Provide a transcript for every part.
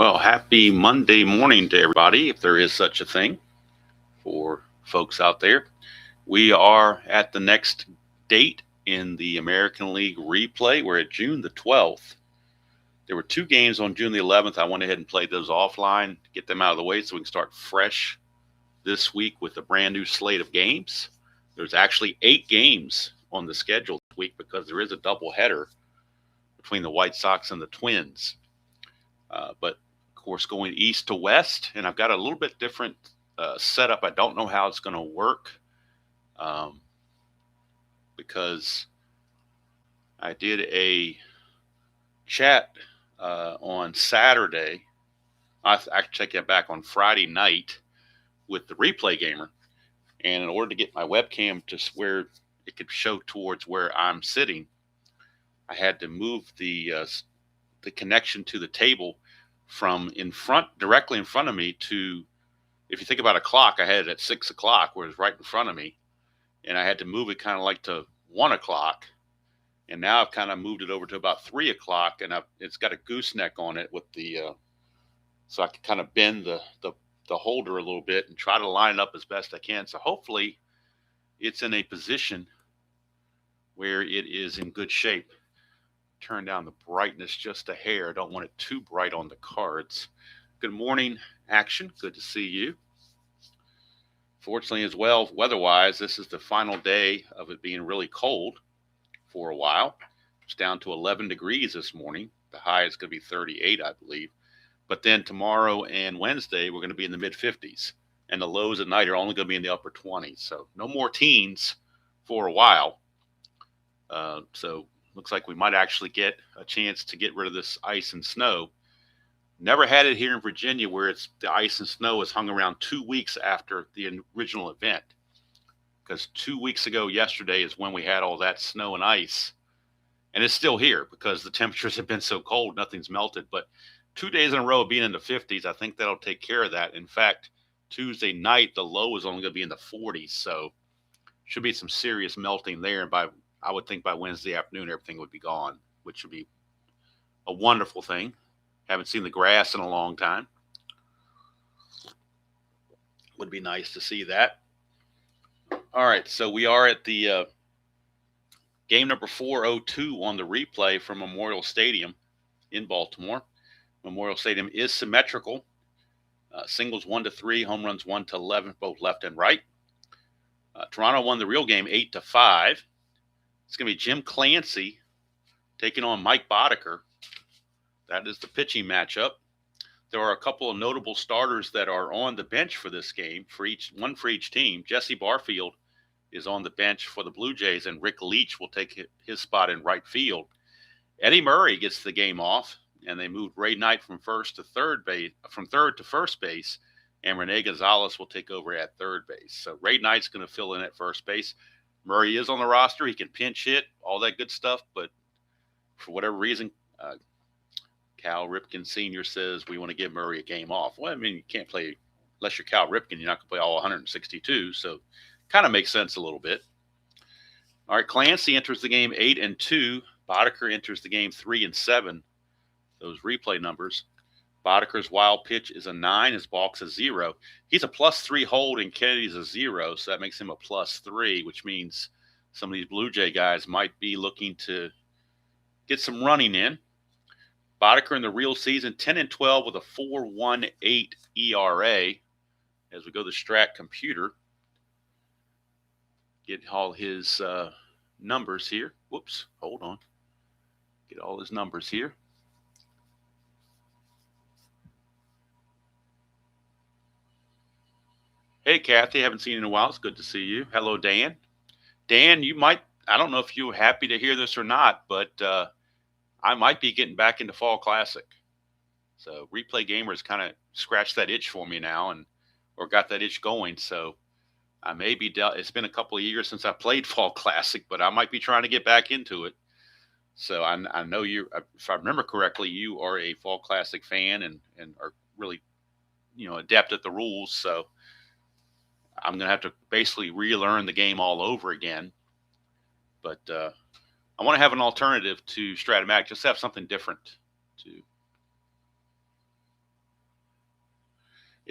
Well, happy Monday morning to everybody, if there is such a thing for folks out there. We are at the next date in the American League replay. We're at June the 12th. There were two games on June the 11th. I went ahead and played those offline to get them out of the way so we can start fresh this week with a brand new slate of games. There's actually 8 games on the schedule this week because there is a doubleheader between the White Sox and the Twins. But of course, going east to west, and I've got a little bit different setup. I don't know how it's going to work because I did a chat on Saturday. I take that back, on Friday night with the replay gamer, and in order to get my webcam to where it could show towards where I'm sitting, I had to move the connection to the table from directly in front of me to, if you think about a clock, I had it at 6 o'clock, where it was right in front of me, and I had to move it kind of like to 1 o'clock, and now I've kind of moved it over to about 3 o'clock, and it's got a gooseneck on it with so I can kind of bend the holder a little bit and try to line it up as best I can. So hopefully it's in a position where it is in good shape. Turn down the brightness just a hair. I don't want it too bright on the cards. Good morning, Action. Good to see you. Fortunately as well, weather-wise, this is the final day of it being really cold for a while. It's down to 11 degrees this morning. The high is going to be 38, I believe. But then tomorrow and Wednesday, we're going to be in the mid-50s. And the lows at night are only going to be in the upper 20s. So no more teens for a while. So looks like we might actually get a chance to get rid of this ice and snow. Never had it here in Virginia where the ice and snow is hung around 2 weeks after the original event. Because 2 weeks ago yesterday is when we had all that snow and ice. And it's still here because the temperatures have been so cold, nothing's melted. But 2 days in a row of being in the 50s, I think that'll take care of that. In fact, Tuesday night, the low is only going to be in the 40s. So should be some serious melting there. And I would think by Wednesday afternoon, everything would be gone, which would be a wonderful thing. Haven't seen the grass in a long time. Would be nice to see that. All right, so we are at the game number 402 on the replay from Memorial Stadium in Baltimore. Memorial Stadium is symmetrical. Singles 1-3, home runs 1-11, both left and right. Toronto won the real game 8-5. It's going to be Jim Clancy taking on Mike Boddicker. That is the pitching matchup. There are a couple of notable starters that are on the bench for this game, one for each team. Jesse Barfield is on the bench for the Blue Jays, and Rick Leach will take his spot in right field. Eddie Murray gets the game off, and they moved Ray Knight from third to first base, and Rene Gonzalez will take over at third base. So Ray Knight's going to fill in at first base. Murray is on the roster. He can pinch hit, all that good stuff. But for whatever reason, Cal Ripken Sr. says we want to give Murray a game off. Well, I mean, you can't play, unless you're Cal Ripken, you're not going to play all 162. So kind of makes sense a little bit. All right, Clancy enters the game 8-2. Boddicker enters the game 3-7. Those replay numbers. Boddicker's wild pitch is a 9. His balk's a 0. He's a +3 hold, and Kennedy's a 0, so that makes him a +3, which means some of these Blue Jay guys might be looking to get some running in. Boddicker in the real season, 10-12 with a 4.18 ERA. As we go to the Strat computer, get all his numbers here. Whoops, hold on. Get all his numbers here. Hey, Kathy, haven't seen you in a while. It's good to see you. Hello, Dan. Dan, I don't know if you're happy to hear this or not, but I might be getting back into Fall Classic. So Replay Gamers kind of scratched that itch for me now, or got that itch going. So I may be, it's been a couple of years since I played Fall Classic, but I might be trying to get back into it. So I know if I remember correctly, you are a Fall Classic fan and are really, adept at the rules. So I'm going to have to basically relearn the game all over again. But I want to have an alternative to Strat-O-Matic, just have something different to.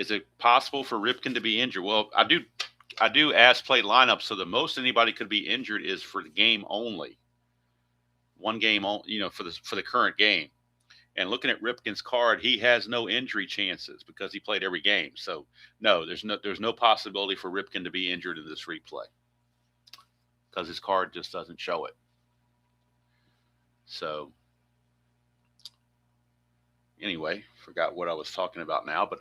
Is it possible for Ripken to be injured? Well, I do ask play lineup, so the most anybody could be injured is for the game only. One game, for the current game. And looking at Ripken's card, he has no injury chances because he played every game. So no, there's no possibility for Ripken to be injured in this replay because his card just doesn't show it. So anyway, forgot what I was talking about now, but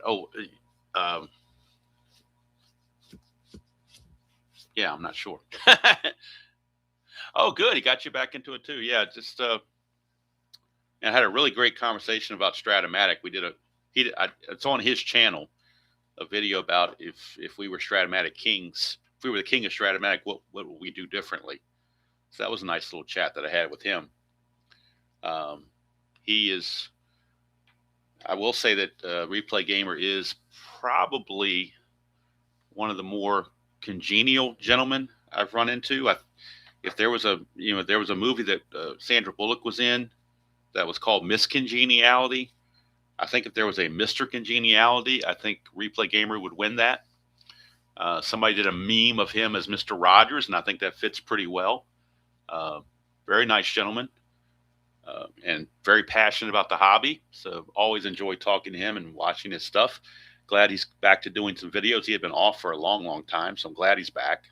yeah, I'm not sure. Oh, good. He got you back into it too. Yeah, just I had a really great conversation about Strat-O-Matic. It's on his channel, a video about if we were Strat-O-Matic kings, if we were the king of Strat-O-Matic, what would we do differently? So that was a nice little chat that I had with him. He is, I will say that Replay Gamer is probably one of the more congenial gentlemen I've run into. If there was a movie that Sandra Bullock was in that was called Miss Congeniality, I think if there was a Mr. Congeniality, I think Replay Gamer would win that. Somebody did a meme of him as Mr. Rogers, and I think that fits pretty well. Very nice gentleman, and very passionate about the hobby. So always enjoy talking to him and watching his stuff. Glad he's back to doing some videos. He had been off for a long, long time, so I'm glad he's back.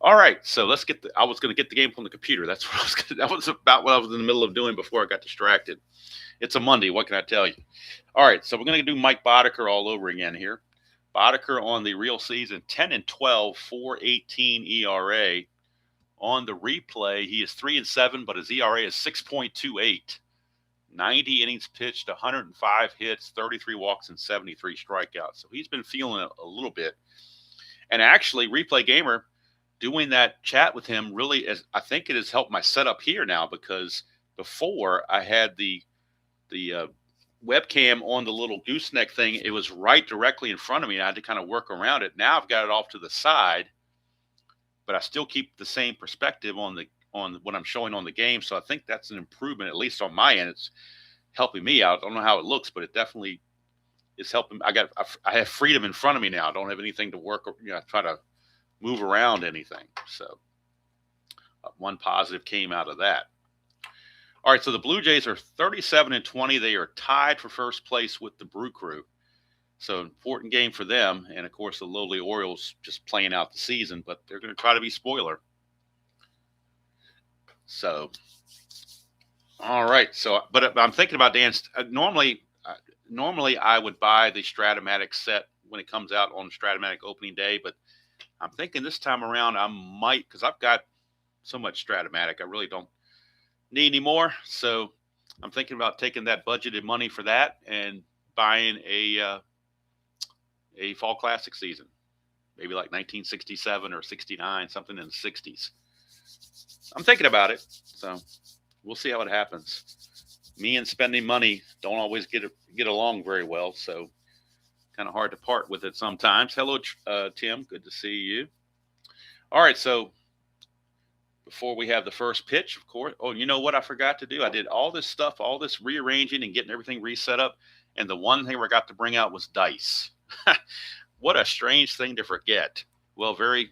All right, so let's get I was going to get the game from the computer. That was about what I was in the middle of doing before I got distracted. It's a Monday. What can I tell you? All right, so we're going to do Mike Boddicker all over again here. Boddicker on the real season, 10-12, 4.18 ERA. On the replay, he is 3-7, but his ERA is 6.28. 90 innings pitched, 105 hits, 33 walks, and 73 strikeouts. So he's been feeling it a little bit. And actually, Replay Gamer, doing that chat with him really, I think it has helped my setup here now, because before I had the webcam on the little gooseneck thing. It was right directly in front of me. I had to kind of work around it. Now I've got it off to the side, but I still keep the same perspective on what I'm showing on the game. So I think that's an improvement, at least on my end. It's helping me out. I don't know how it looks, but it definitely is helping. I have freedom in front of me now. I don't have anything to work, try to move around anything. So one positive came out of that. All right, so the Blue Jays are 37-20. They are tied for first place with the Brew Crew. So important game for them. And, of course, the lowly Orioles just playing out the season, but they're going to try to be spoiler. So, all right. So, but I'm thinking about Dan. Normally I would buy the Strat-O-Matic set when it comes out on Strat-O-Matic opening day, but I'm thinking this time around I might, because I've got so much Strat-O-Matic, I really don't need any more. So I'm thinking about taking that budgeted money for that and buying a fall classic season, maybe like 1967 or 69, something in the 60s. I'm thinking about it, so we'll see how it happens. Me and spending money don't always get along very well, so kind of hard to part with it sometimes. Hello, Tim. Good to see you. All right, so before we have the first pitch, of course. Oh, you know what I forgot to do? I did all this stuff, all this rearranging and getting everything reset up, and the one thing I got to bring out was dice. What a strange thing to forget. Well, very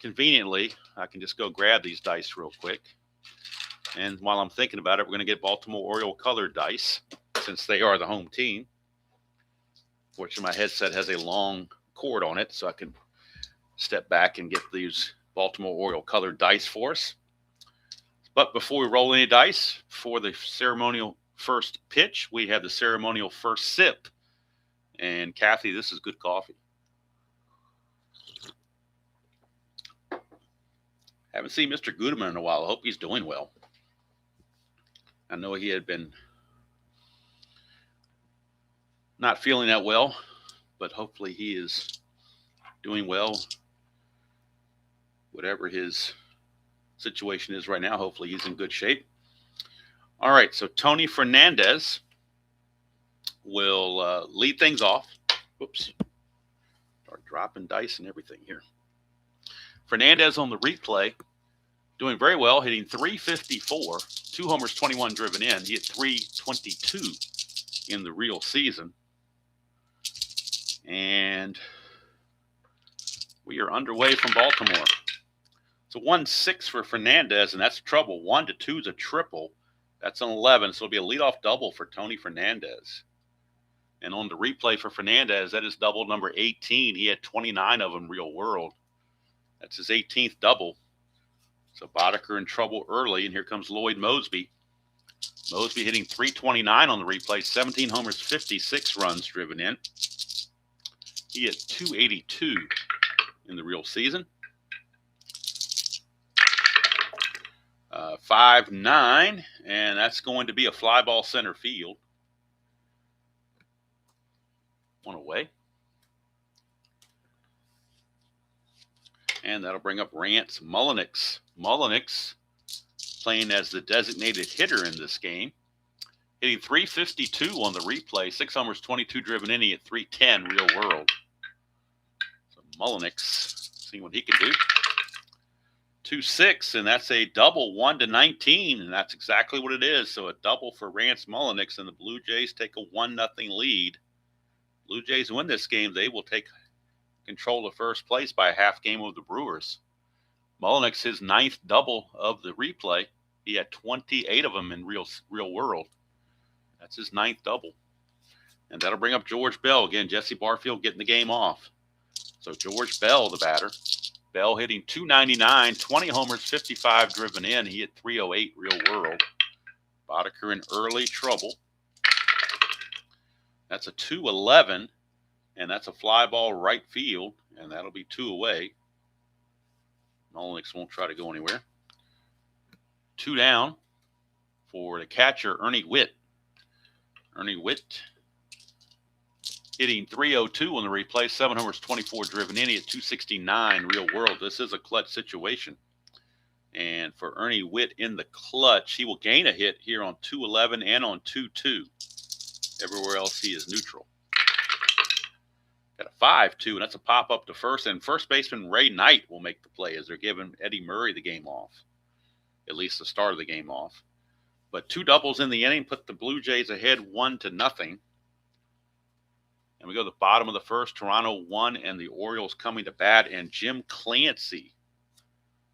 conveniently, I can just go grab these dice real quick. And while I'm thinking about it, we're going to get Baltimore Oriole colored dice, since they are the home team. Fortunately, my headset has a long cord on it, so I can step back and get these Baltimore Oriole colored dice for us. But before we roll any dice, for the ceremonial first pitch, we have the ceremonial first sip. And Kathy, this is good coffee. Haven't seen Mr. Gudeman in a while. I hope he's doing well. I know he had been not feeling that well, but hopefully he is doing well. Whatever his situation is right now, hopefully he's in good shape. All right, so Tony Fernandez will lead things off. Whoops. Start dropping dice and everything here. Fernandez on the replay, doing very well, hitting .354, 2 homers, 21 driven in. He hit .322 in the real season. And we are underway from Baltimore. It's a 1-6 for Fernandez, and that's trouble. 1-2 is a triple. That's an 11, so it'll be a leadoff double for Tony Fernandez. And on the replay for Fernandez, that is double number 18. He had 29 of them real world. That's his 18th double. So Boddicker in trouble early, and here comes Lloyd Moseby. Moseby hitting .329 on the replay, 17 homers, 56 runs driven in. He hit .282 in the real season. 5-9, and that's going to be a fly ball center field. One away. And that'll bring up Rance Mulliniks. Mulliniks playing as the designated hitter in this game. Hitting .352 on the replay. 6 homers, 22 driven in. He at .310 real world. So Mulliniks, seeing what he can do. 2-6, and that's a double, 1-19, and that's exactly what it is. So a double for Rance Mulliniks, and the Blue Jays take a 1-0 lead. Blue Jays win this game. They will take control of first place by a half game of the Brewers. Mulliniks, his 9th double of the replay. He had 28 of them in real world. That's his 9th double. And that'll bring up George Bell. Again, Jesse Barfield getting the game off. So George Bell, the batter. Bell hitting .299, 20 homers, 55 driven in. He hit .308 real world. Boddicker in early trouble. That's a 2-11. And that's a fly ball right field, and that'll be 2 away. Mulliniks won't try to go anywhere. 2 down for the catcher, Ernie Whitt. Ernie Whitt hitting .302 on the replay, 7 homers, 24 driven in. He at .269 real world. This is a clutch situation. And for Ernie Whitt in the clutch, he will gain a hit here on 2-11 and on 2-2. Everywhere else he is neutral. Got a 5-2, and that's a pop up to first. And first baseman Ray Knight will make the play as they're giving Eddie Murray the game off, at least the start of the game off. But 2 doubles in the inning put the Blue Jays ahead 1-0. And we go to the bottom of the first. Toronto 1, and the Orioles coming to bat. And Jim Clancy,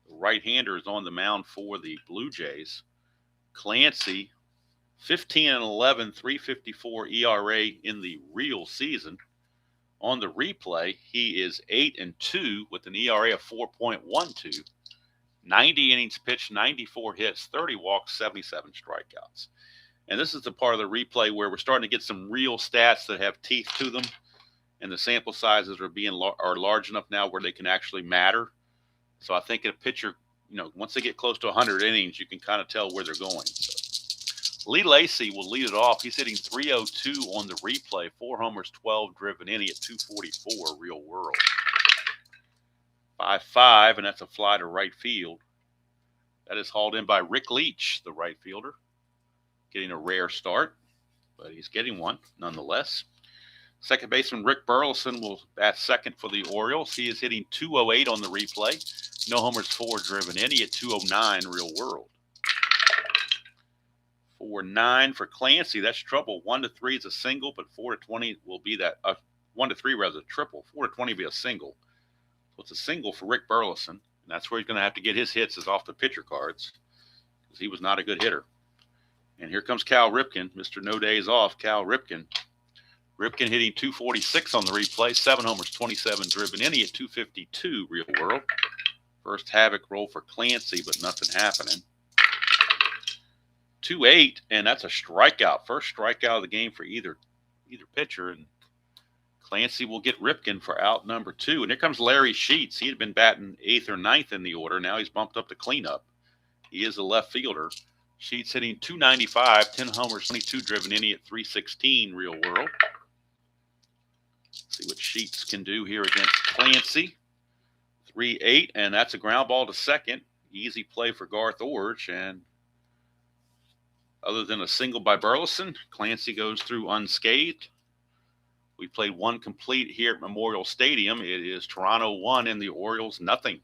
the right-hander, is on the mound for the Blue Jays. Clancy, 15-11, 3.54 ERA in the real season. On the replay, he is 8-2 with an ERA of 4.12. 90 innings pitched, 94 hits, 30 walks, 77 strikeouts. And this is the part of the replay where we're starting to get some real stats that have teeth to them, and the sample sizes are large enough now where they can actually matter. So I think a pitcher, once they get close to 100 innings, you can kind of tell where they're going. So Lee Lacy will lead it off. He's hitting .302 on the replay, 4 homers, 12 driven in. He at .244 real world. 5-5, and that's a fly to right field. That is hauled in by Rick Leach, the right fielder. Getting a rare start, but he's getting one nonetheless. Second baseman Rick Burleson will bat second for the Orioles. He is hitting .208 on the replay. No homers, 4 driven in. He at .209 real world. 4-9 for Clancy. That's trouble. 1-3 is a single, but 4-20 will be that. 1-3 rather triple. 4-20 will be a single. So it's a single for Rick Burleson, and that's where he's going to have to get his hits, is off the pitcher cards, because he was not a good hitter. And here comes Cal Ripken, Mr. No Days Off, Cal Ripken. Ripken hitting .246 on the replay, 7 homers, 27 driven in. He at .252 real world. First havoc roll for Clancy, but nothing happening. 2-8, and that's a strikeout. First strikeout of the game for either pitcher, and Clancy will get Ripken for out number 2. And here comes Larry Sheets. He had been batting 8th or 9th in the order. Now he's bumped up to cleanup. He is a left fielder. Sheets hitting .295, 10 homers, 22 driven in. He at .316 real world. See what Sheets can do here against Clancy. 3-8, and that's a ground ball to second. Easy play for Garth Orge, and other than a single by Burleson, Clancy goes through unscathed. We played one complete here at Memorial Stadium. It is Toronto 1 and the Orioles nothing.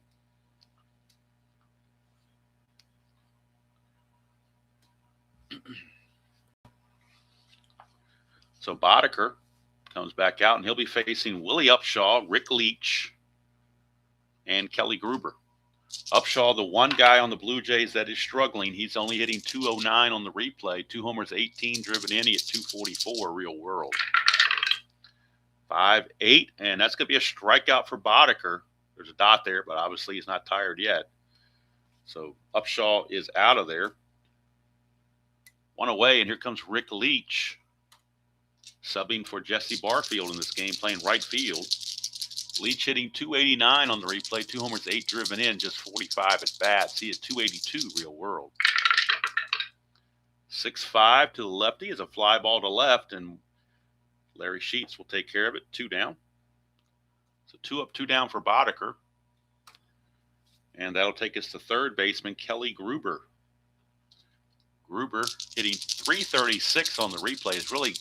So Boddicker comes back out, and he'll be facing Willie Upshaw, Rick Leach, and Kelly Gruber. Upshaw, the one guy on the Blue Jays that is struggling. He's only hitting 209 on the replay. 2 homers, 18 driven in. He hit 244 real world. 5-8, and that's going to be a strikeout for Boddicker. There's a dot there, but obviously he's not tired yet. So Upshaw is out of there. 1 away, and here comes Rick Leach, subbing for Jesse Barfield in this game, playing right field. Leach hitting 289 on the replay, 2 homers, 8 driven in, just 45 at bats. He is 282 real world. 6-5 to the lefty is a fly ball to left, and Larry Sheets will take care of it. 2 down. So 2 up, 2 down for Boddicker. And that'll take us to third baseman Kelly Gruber. Gruber hitting 336 on the replay is really,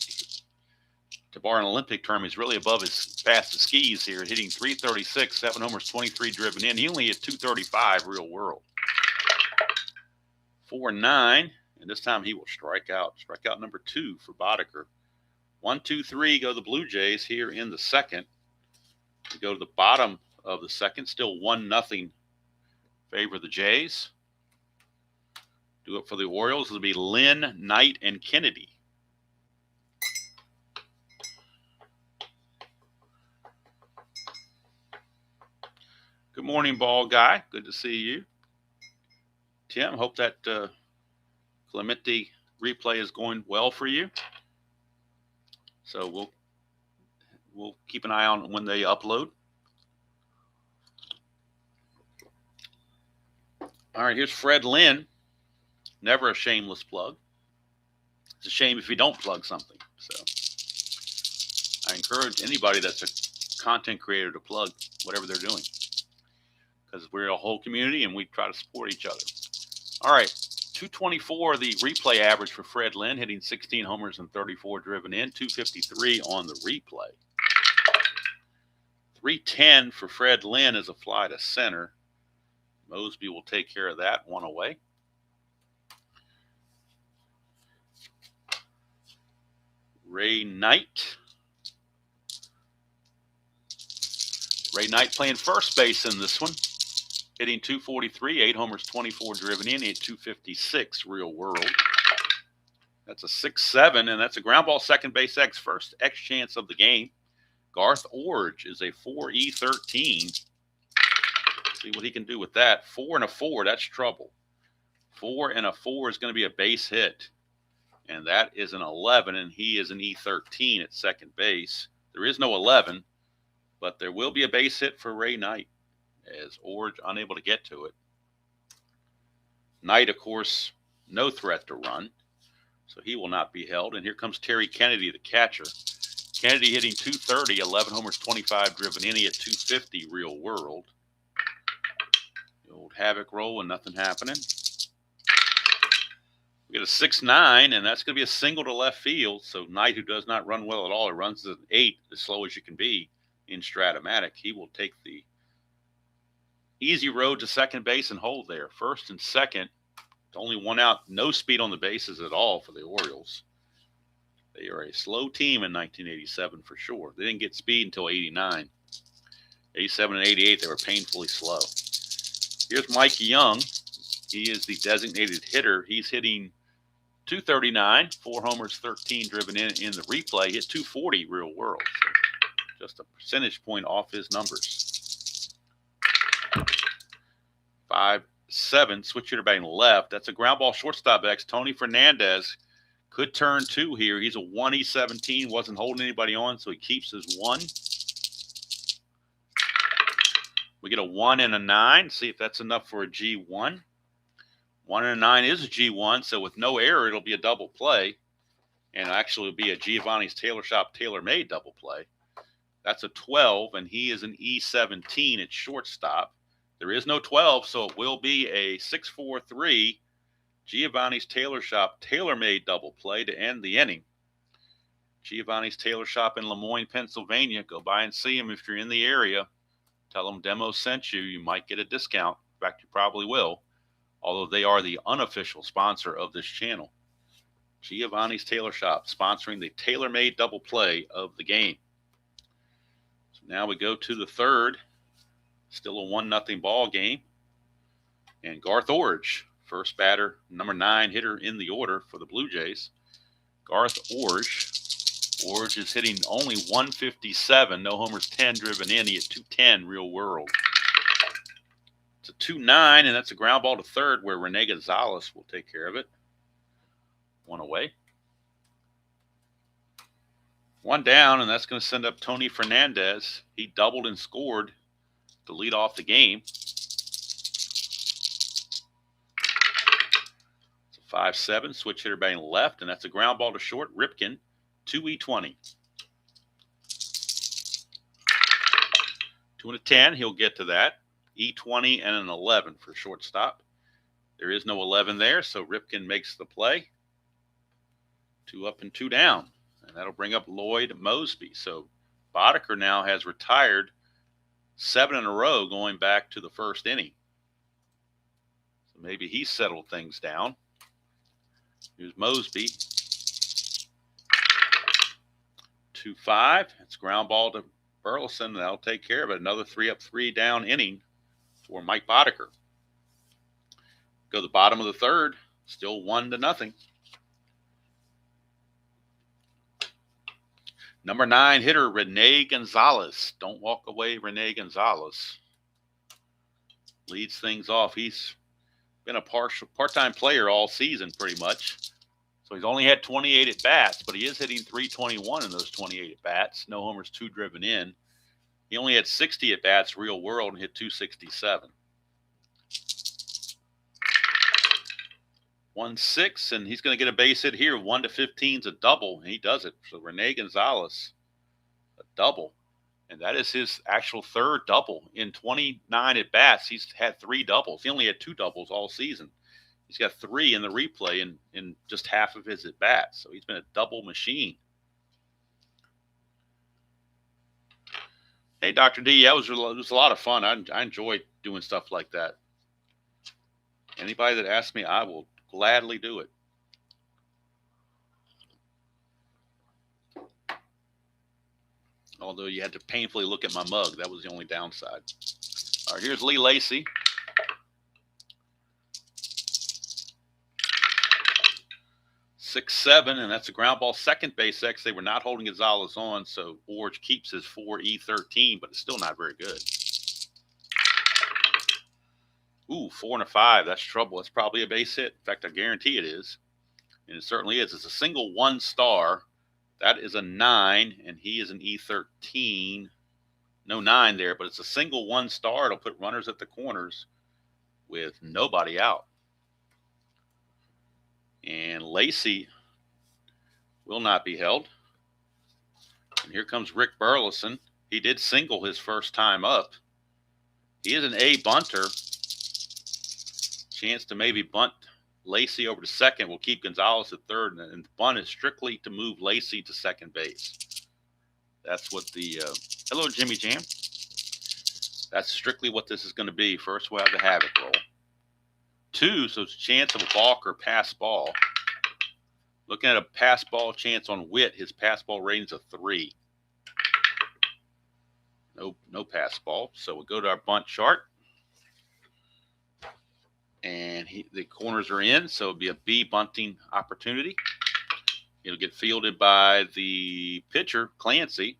to bar an Olympic term, is really above his fastest skis here, hitting 336, 7 homers, 23 driven in. He only hit 235 real world. 4-9, and this time he will strike out. Strikeout number 2 for Boddicker. 1, 2, 3 go the Blue Jays here in the second. We go to the bottom of the second, still 1-0 favor the Jays. Do it for the Orioles. It'll be Lynn, Knight, and Kennedy. Good morning, ball guy. Good to see you. Tim, hope that Clemente replay is going well for you. So we'll keep an eye on when they upload. All right, here's Fred Lynn. Never a shameless plug. It's a shame if you don't plug something. So I encourage anybody that's a content creator to plug whatever they're doing, because we're a whole community and we try to support each other. All right, 224, the replay average for Fred Lynn, hitting 16 homers and 34 driven in, 253 on the replay. 310 for Fred Lynn is a fly to center. Mosby will take care of that. 1 away. Ray Knight. Ray Knight playing first base in this one. Hitting 243, 8 homers, 24 driven in, hit 256 real world. That's a 6-7, and that's a ground ball second base X, first X chance of the game. Garth Orge is a 4E13. See what he can do with that. 4 and a 4, that's trouble. 4 and a 4 is going to be a base hit. And that is an 11, and he is an E13 at second base. There is no 11, but there will be a base hit for Ray Knight, as Orge unable to get to it. Knight, of course, no threat to run, so he will not be held. And here comes Terry Kennedy, the catcher. Kennedy hitting 230, 11 homers, 25 driven in. He at 250 real world. The old havoc roll and nothing happening. We get a 6-9, and that's going to be a single to left field. So Knight, who does not run well at all, he runs at 8, as slow as you can be in Strat-O-Matic. He will take the easy road to second base and hold there. First and second, only 1 out, no speed on the bases at all for the Orioles. They are a slow team in 1987 for sure. They didn't get speed until 89. 87 and 88, they were painfully slow. Here's Mike Young. He is the designated hitter. He's hitting 239, 4 homers, 13 driven in the replay. Hit 240 real world. So just a percentage point off his numbers. 5-7, switch hitter batting left. That's a ground ball shortstop X. Tony Fernandez could turn 2 here. He's a 1E17, wasn't holding anybody on, so he keeps his 1. We get a 1 and a 9. See if that's enough for a G1. 1 and a 9 is a G1, so with no error, it'll be a double play. And actually, it'll be a Giovanni's Tailor Shop tailor-made double play. That's a 12, and he is an E17 at shortstop. There is no 12, so it will be a 6-4-3 Giovanni's Tailor Shop tailor-made double play to end the inning. Giovanni's Tailor Shop in Lemoyne, Pennsylvania. Go by and see him if you're in the area. Tell them Demo sent you. You might get a discount. In fact, you probably will, although they are the unofficial sponsor of this channel. Giovanni's Tailor Shop sponsoring the tailor-made double play of the game. Now we go to the third. Still a 1-0 ball game. And Garth Orge, first batter, number 9 hitter in the order for the Blue Jays. Garth Orge. Orge is hitting only 157. No homers, 10 driven in. He hit 210 real world. It's a 2-9, and that's a ground ball to third where Rene Gonzalez will take care of it. 1 away. 1 down, and that's going to send up Tony Fernandez. He doubled and scored to lead off the game. It's a 5-7, switch hitter batting left, and that's a ground ball to short. Ripken, 2E20. 2 and a 10, he'll get to that. E20 and an 11 for shortstop. There is no 11 there, so Ripken makes the play. 2 up and 2 down. And that'll bring up Lloyd Mosby. So Boddicker now has retired 7 in a row going back to the first inning. So maybe he settled things down. Here's Mosby. 2-5. It's ground ball to Burleson. That'll take care of it. Another 3 up, 3 down inning for Mike Boddicker. Go to the bottom of the third. Still 1-0. Number 9 hitter, Rene Gonzalez. Don't walk away, Rene Gonzalez. Leads things off. He's been a part-time player all season pretty much. So he's only had 28 at-bats, but he is hitting .321 in those 28 at-bats. No homers, 2 driven in. He only had 60 at-bats real world and hit .267. 1-6, and he's going to get a base hit here. 1 to 15 is a double, and he does it. So Rene Gonzalez, a double, and that is his actual third double in 29 at bats. He's had 3 doubles. He only had 2 doubles all season. He's got 3 in the replay in just half of his at bats. So he's been a double machine. Hey, Dr. D, it was a lot of fun. I enjoy doing stuff like that. Anybody that asks me, I will gladly do it. Although you had to painfully look at my mug. That was the only downside. All right, here's Lee Lacy. .67, and that's a ground ball. Second base X. They were not holding Gonzalez on, so Orge keeps his 4E13, but it's still not very good. Ooh, 4 and a 5. That's trouble. It's probably a base hit. In fact, I guarantee it is. And it certainly is. It's a single 1 star. That is a 9, and he is an E13. No 9 there, but it's a single 1 star. It'll put runners at the corners with nobody out. And Lacy will not be held. And here comes Rick Burleson. He did single his first time up. He is an A bunter. Chance to maybe bunt Lacy over to second will keep Gonzalez at third, and the bunt is strictly to move Lacy to second base. That's what the hello, Jimmy Jam. That's strictly what this is going to be. First, we'll have the havoc roll. 2, so it's a chance of a balk or pass ball. Looking at a pass ball chance on Witt, his pass ball rating's a 3. No pass ball. So we'll go to our bunt chart. And the corners are in, so it'll be a B bunting opportunity. It'll get fielded by the pitcher, Clancy.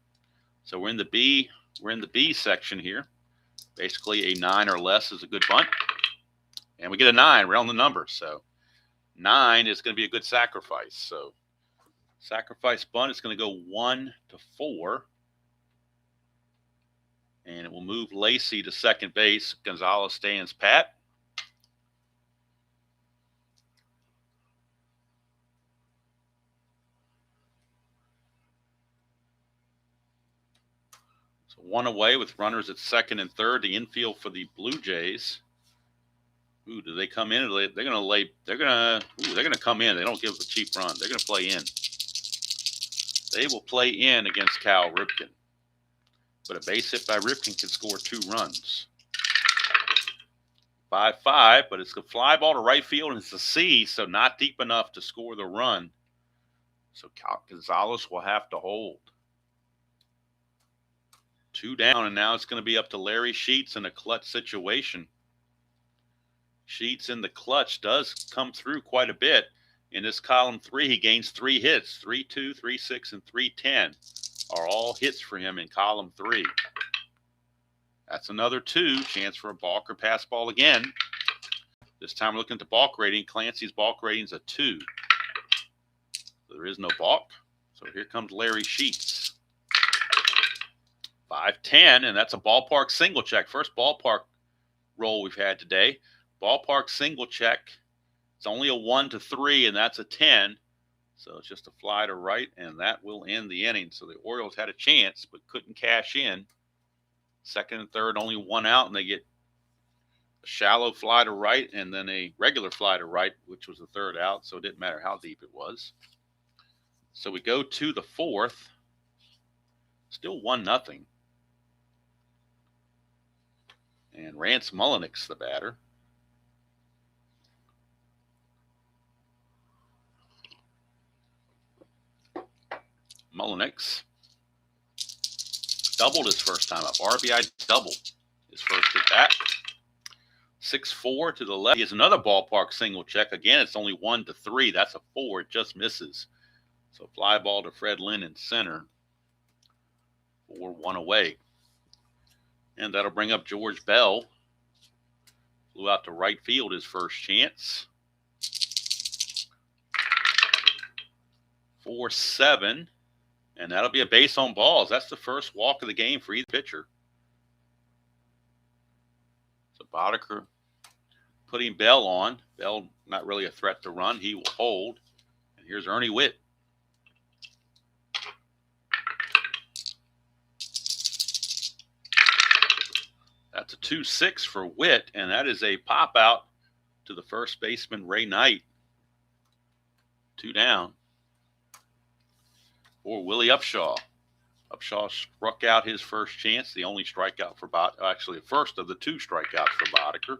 So we're in the B section here. Basically, a 9 or less is a good bunt. And we get a 9 right on the number. So 9 is going to be a good sacrifice. So sacrifice bunt is going to go 1 to 4. And it will move Lacy to second base. Gonzalez stands pat. So 1 away with runners at second and third. The infield for the Blue Jays. Ooh, do they come in? They're gonna come in. They don't give a cheap run. They're gonna play in. They will play in against Cal Ripken. But a base hit by Ripken can score 2 runs. 5-5, but it's a fly ball to right field, and it's a C, so not deep enough to score the run. So Gonzalez will have to hold. 2 down, and now it's going to be up to Larry Sheets in a clutch situation. Sheets in the clutch does come through quite a bit. In this column 3, he gains 3 hits. 3-2, 3-6, and 3-10 are all hits for him in column 3. That's another 2. Chance for a balk or pass ball again. This time we're looking at the balk rating. Clancy's balk rating is a 2. So there is no balk. So here comes Larry Sheets. 5-10, and that's a ballpark single check. First ballpark roll we've had today. Ballpark single check. It's only a 1-3, and that's a 10. So it's just a fly to right, and that will end the inning. So the Orioles had a chance, but couldn't cash in. Second and third, only 1 out, and they get a shallow fly to right and then a regular fly to right, which was the 3rd out, so it didn't matter how deep it was. So we go to the 4th. Still 1-0. And Rance Mullenix, the batter. Mullenix doubled his first time up. RBI double his first at bat. 6-4 to the left. He has another ballpark single check. Again, it's only 1-3. That's a 4. It just misses. So fly ball to Fred Lynn in center. 4-1 away. And that'll bring up George Bell. Flew out to right field his first chance. 4-7. And that'll be a base on balls. That's the first walk of the game for either pitcher. So Boddicker putting Bell on. Bell not really a threat to run. He will hold. And here's Ernie Witt. That's a 2-6 for Witt, and that is a pop out to the first baseman, Ray Knight. 2 down for Willie Upshaw. Upshaw struck out his first chance, the only strikeout for actually the first of the 2 strikeouts for Boddicker.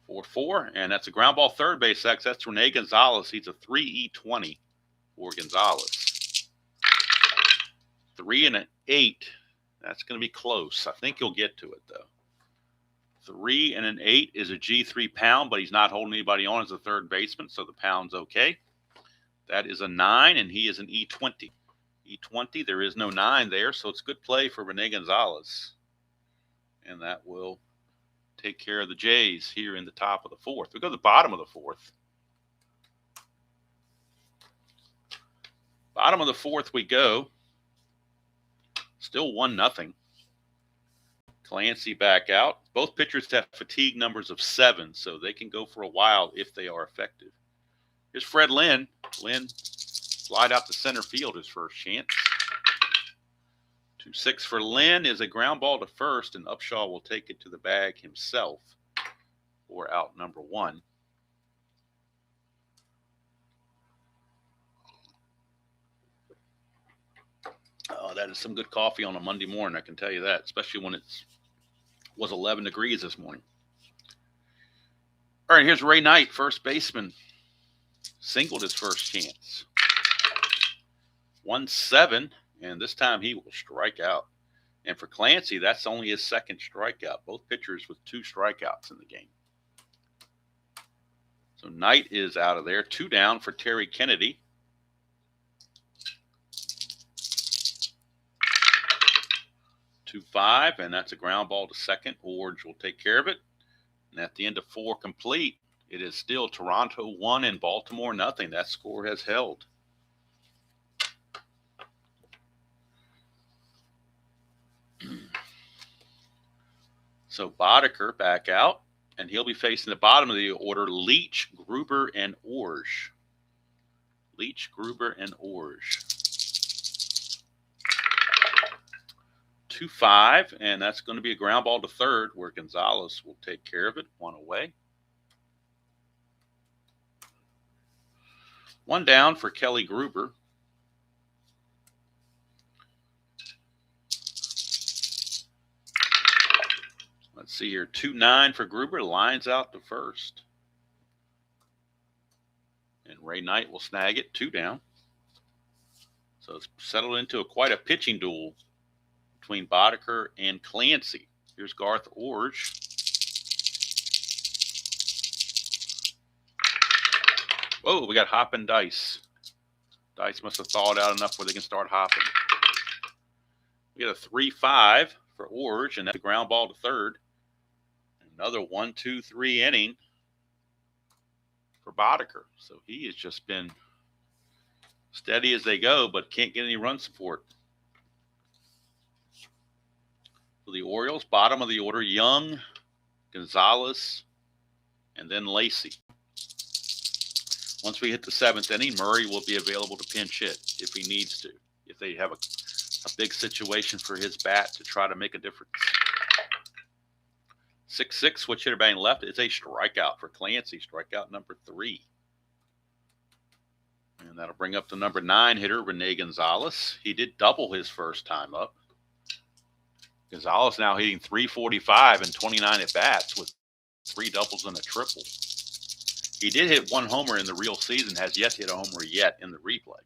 4-4, and that's a ground ball third base X. That's Rene Gonzalez. He's a 3-E-20 for Gonzalez. 3 and an 8. That's going to be close. I think he'll get to it, though. 3 and an 8 is a G3 pound, but he's not holding anybody on as a third baseman, so the pound's okay. That is a 9, and he is an E20. E20, there is no 9 there, so it's good play for Rene Gonzalez. And that will take care of the Jays here in the top of the 4th. We go to the bottom of the 4th. Bottom of the 4th we go. Still 1-0. Clancy back out. Both pitchers have fatigue numbers of 7, so they can go for a while if they are effective. Here's Fred Lynn. Lynn slide out to center field his first chance. 2-6 for Lynn is a ground ball to first, and Upshaw will take it to the bag himself for out number 1. Oh, that is some good coffee on a Monday morning, I can tell you that, especially when it was 11 degrees this morning. All right, here's Ray Knight, first baseman. Singled his first chance. 1-7, and this time he will strike out. And for Clancy, that's only his 2nd strikeout. Both pitchers with 2 strikeouts in the game. So Knight is out of there. 2 down for Terry Kennedy. 2-5, and that's a ground ball to second. Orge will take care of it. And at the end of 4 complete, it is still Toronto 1 and Baltimore 0. That score has held. So Boddicker back out, and he'll be facing the bottom of the order, Leach, Gruber, and Orge. Leach, Gruber, and Orge. 2-5, and that's going to be a ground ball to third where Gonzalez will take care of it. 1 away. 1 down for Kelly Gruber. Let's see here. 2-9 for Gruber. Lines out to first. And Ray Knight will snag it. 2 down. So it's settled into quite a pitching duel between Boddicker and Clancy. Here's Garth Orge. Whoa, we got hopping dice. Dice must have thawed out enough where they can start hopping. We got a 3-5 for Orge, and that's a ground ball to third. Another 1-2-3 inning for Boddicker. So he has just been steady as they go, but can't get any run support. For the Orioles, bottom of the order, Young, Gonzalez, and then Lacey. Once we hit the 7th inning, Murray will be available to pinch hit if he needs to, if they have a big situation for his bat to try to make a difference. 6-6, switch hitter batting left. It's a strikeout for Clancy, strikeout number 3. And that'll bring up the number 9 hitter, Rene Gonzalez. He did double his first time up. Gonzalez now hitting .345 and 29 at-bats with 3 doubles and a triple. He did hit 1 homer in the real season, has yet to hit a homer yet in the replay.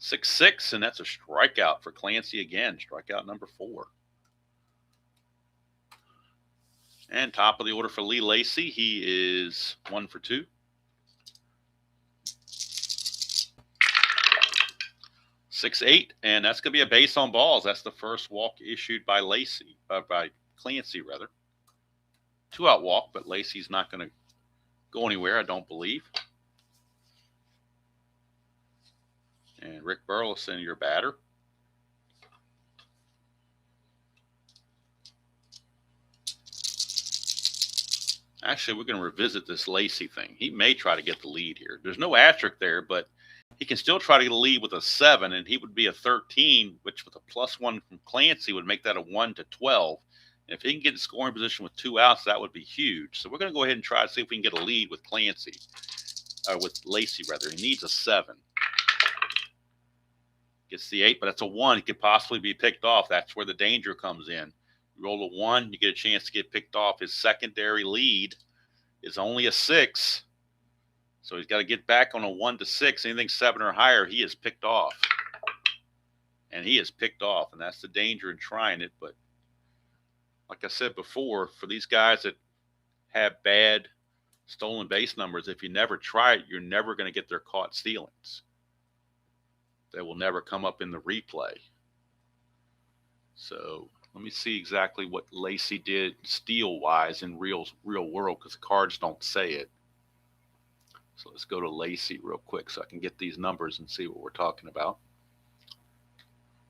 6-6, and that's a strikeout for Clancy again, strikeout number 4. And top of the order for Lee Lacey, he is 1 for 2. 6-8, and that's going to be a base on balls. That's the first walk issued by Clancy rather. 2-out walk, but Lacey's not going to go anywhere, I don't believe. And Rick Burleson, your batter. Actually, we're going to revisit this Lacey thing. He may try to get the lead here. There's no asterisk there, but he can still try to get a lead with a 7, and he would be a 13, which with a +1 from Clancy would make that a 1-12. And if he can get in scoring position with 2 outs, that would be huge. So we're going to go ahead and try to see if we can get a lead with Clancy, or with Lacey rather. He needs a 7. Gets the 8, but that's a 1. He could possibly be picked off. That's where the danger comes in. You roll a 1, you get a chance to get picked off. His secondary lead is only a 6. So he's got to get back on a 1-6. Anything 7 or higher, he is picked off. And he is picked off, and that's the danger in trying it. But like I said before, for these guys that have bad stolen base numbers, if you never try it, you're never going to get their caught stealings. They will never come up in the replay. So let me see exactly what Lacey did steal-wise in real world, because the cards don't say it. So let's go to Lacey real quick so I can get these numbers and see what we're talking about.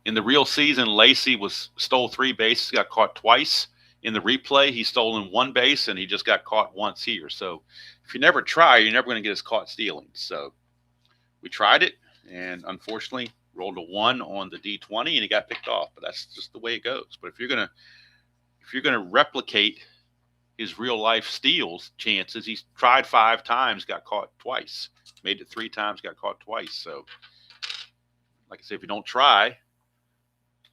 In the real season, Lacey stole 3 bases, got caught twice. In the replay, he stole in 1 base, and he just got caught once here. So if you never try, you're never going to get his caught stealing. So we tried it, and unfortunately rolled a 1 on the D20, and he got picked off. But that's just the way it goes. But if you're going to replicate his real life steals chances, he's tried 5 times, got caught twice. Made it 3 times, got caught twice. So like I said, if you don't try,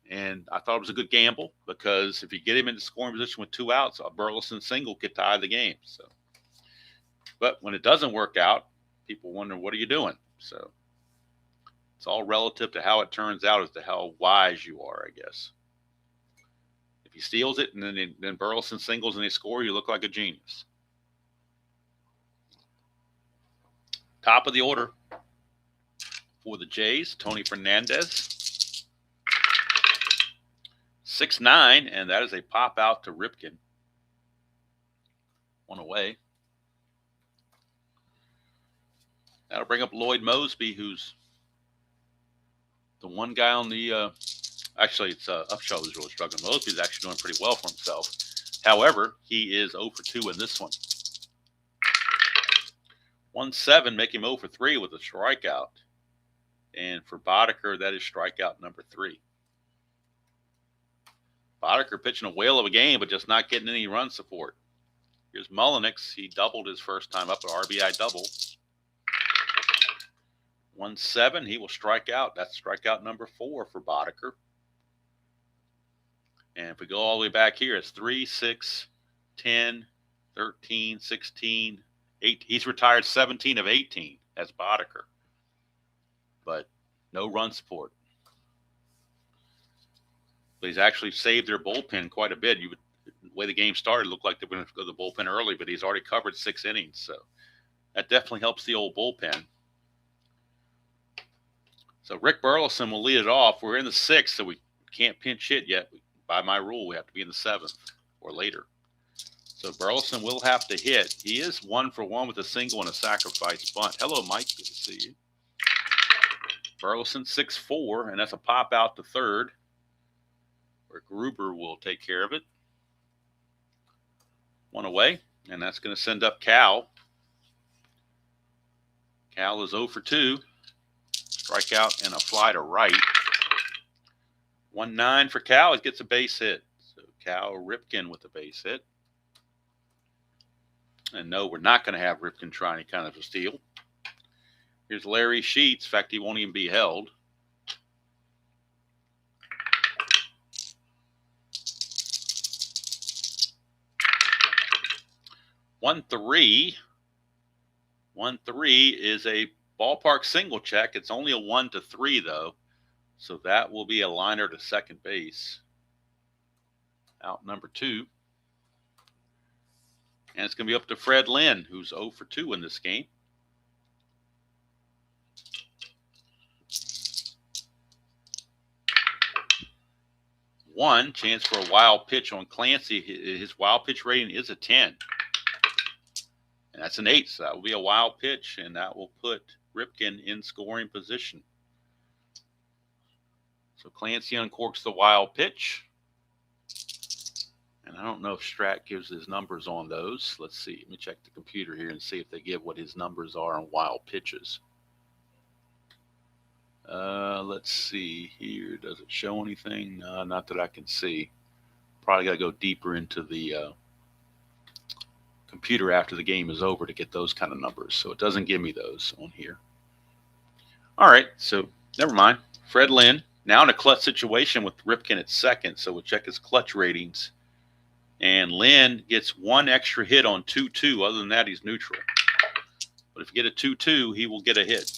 and I thought it was a good gamble, because if you get him into scoring position with 2 outs, a Burleson single could tie the game. So, but when it doesn't work out, people wonder, what are you doing? So it's all relative to how it turns out as to how wise you are, I guess. If he steals it and then Burleson singles and they score, you look like a genius. Top of the order for the Jays, Tony Fernandez. 6-9, and that is a pop out to Ripken. 1 away. That'll bring up Lloyd Mosby, who's the one guy on the actually, it's Upshaw who's really struggling. Mosby's actually doing pretty well for himself. However, he is 0 for 2 in this one. 1-7, make him 0 for 3 with a strikeout. And for Boddicker, that is strikeout number 3. Boddicker pitching a whale of a game, but just not getting any run support. Here's Mullenix. He doubled his first time up, an RBI double. 1-7, he will strike out. That's strikeout number 4 for Boddicker. And if we go all the way back here, it's 3, 6, 10, 13, 16, 8. He's retired 17 of 18 as Boddicker. but no run support. But he's actually saved their bullpen quite a bit. The way the game started, it looked like they were going to go to the bullpen early, but he's already covered 6 innings. So that definitely helps the old bullpen. So Rick Burleson will lead it off. We're in the 6th, so we can't pinch hit yet. By my rule, we have to be in the 7th or later. So Burleson will have to hit. He is 1 for 1 with a single and a sacrifice bunt. Hello, Mike. Good to see you. Burleson 6-4, and that's a pop out to third, where Gruber will take care of it. 1 away, and that's going to send up Cal. Cal is 0 for 2. Strikeout and a fly to right. 1-9 for Cal. It gets a base hit. So Cal Ripken with a base hit. And no, we're not going to have Ripken try any kind of a steal. Here's Larry Sheets. In fact, he won't even be held. One three is a ballpark single check. It's only a 1-3 though, so that will be a liner to second base. Out number 2. And it's going to be up to Fred Lynn, who's 0 for 2 in this game. One chance for a wild pitch on Clancy. His wild pitch rating is a 10. And that's an 8, so that will be a wild pitch, and that will put Ripken in scoring position. So Clancy uncorks the wild pitch. And I don't know if Strat gives his numbers on those. Let's see. Let me check the computer here and see if they give what his numbers are on wild pitches. Let's see here. Does it show anything? Not that I can see. Probably got to go deeper into the computer after the game is over to get those kind of numbers. So it doesn't give me those on here. All right. So never mind. Fred Lynn now in a clutch situation with Ripken at second. So we'll check his clutch ratings. And Lynn gets 1 extra hit on 2-2. Other than that, he's neutral. But if you get a 2-2, he will get a hit.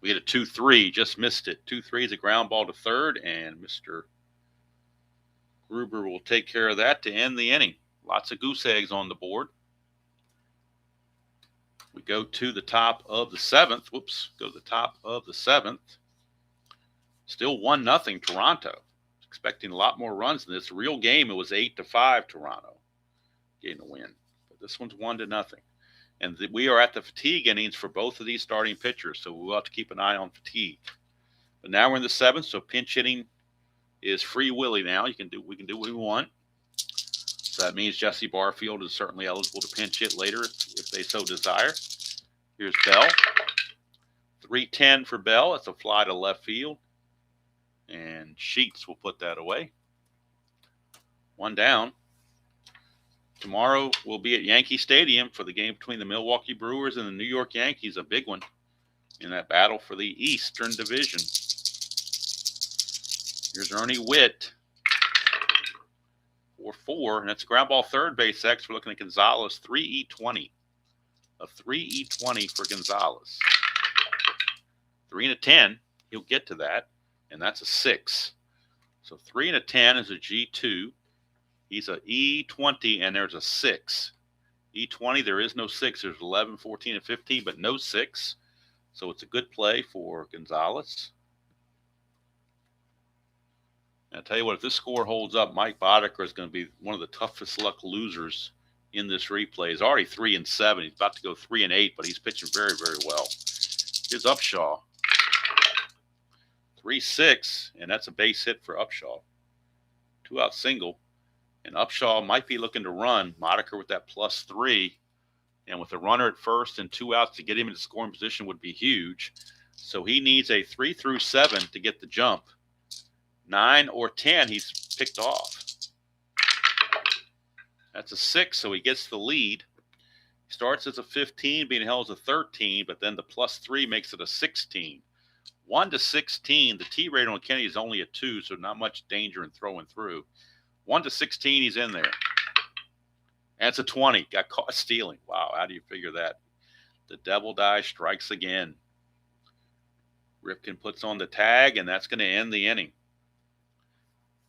We get a 2-3. Just missed it. 2-3 is a ground ball to third, and Mr. Gruber will take care of that to end the inning. Lots of goose eggs on the board. We go to the top of the 7th. Whoops. Go to the top of the 7th. Still 1-0 Toronto. Expecting a lot more runs in this real game. It was 8-5 Toronto getting a win, but this one's 1-0, and we are at the fatigue innings for both of these starting pitchers, so we'll have to keep an eye on fatigue. But now we're in the 7th, so pinch hitting is free willy now. We can do what we want. So that means Jesse Barfield is certainly eligible to pinch hit later if they so desire. Here's Bell. 3-10 for Bell. It's a fly to left field. And Sheets will put that away. 1 down. Tomorrow we'll be at Yankee Stadium for the game between the Milwaukee Brewers and the New York Yankees, a big one in that battle for the Eastern Division. Here's Ernie Witt. 4-4, and that's ground ball third base X. We're looking at Gonzalez, 3E20. A 3E20 for Gonzalez. 3-10. He'll get to that. And that's a 6. So 3-10 is a G2. He's a E20, and there's a 6. E20, there is no 6. There's 11, 14, and 15, but no 6. So it's a good play for Gonzalez. And I'll tell you what, if this score holds up, Mike Boddicker is going to be one of the toughest luck losers in this replay. He's already 3-7. He's about to go 3-8, but he's pitching very, very well. Here's Upshaw. 3-6, and that's a base hit for Upshaw. 2-out single, and Upshaw might be looking to run. Modiker with that +3, and with a runner at first and 2 outs to get him into scoring position would be huge. So he needs a 3 through 7 to get the jump. 9 or 10, he's picked off. That's a 6, so he gets the lead. He starts as a 15, being held as a 13, but then the +3 makes it a 16. 1-16, the T rate on Kenny is only a 2, so not much danger in throwing through. 1-16, he's in there. And it's a 20. Got caught stealing. Wow, how do you figure that? The devil die strikes again. Ripken puts on the tag, and that's going to end the inning.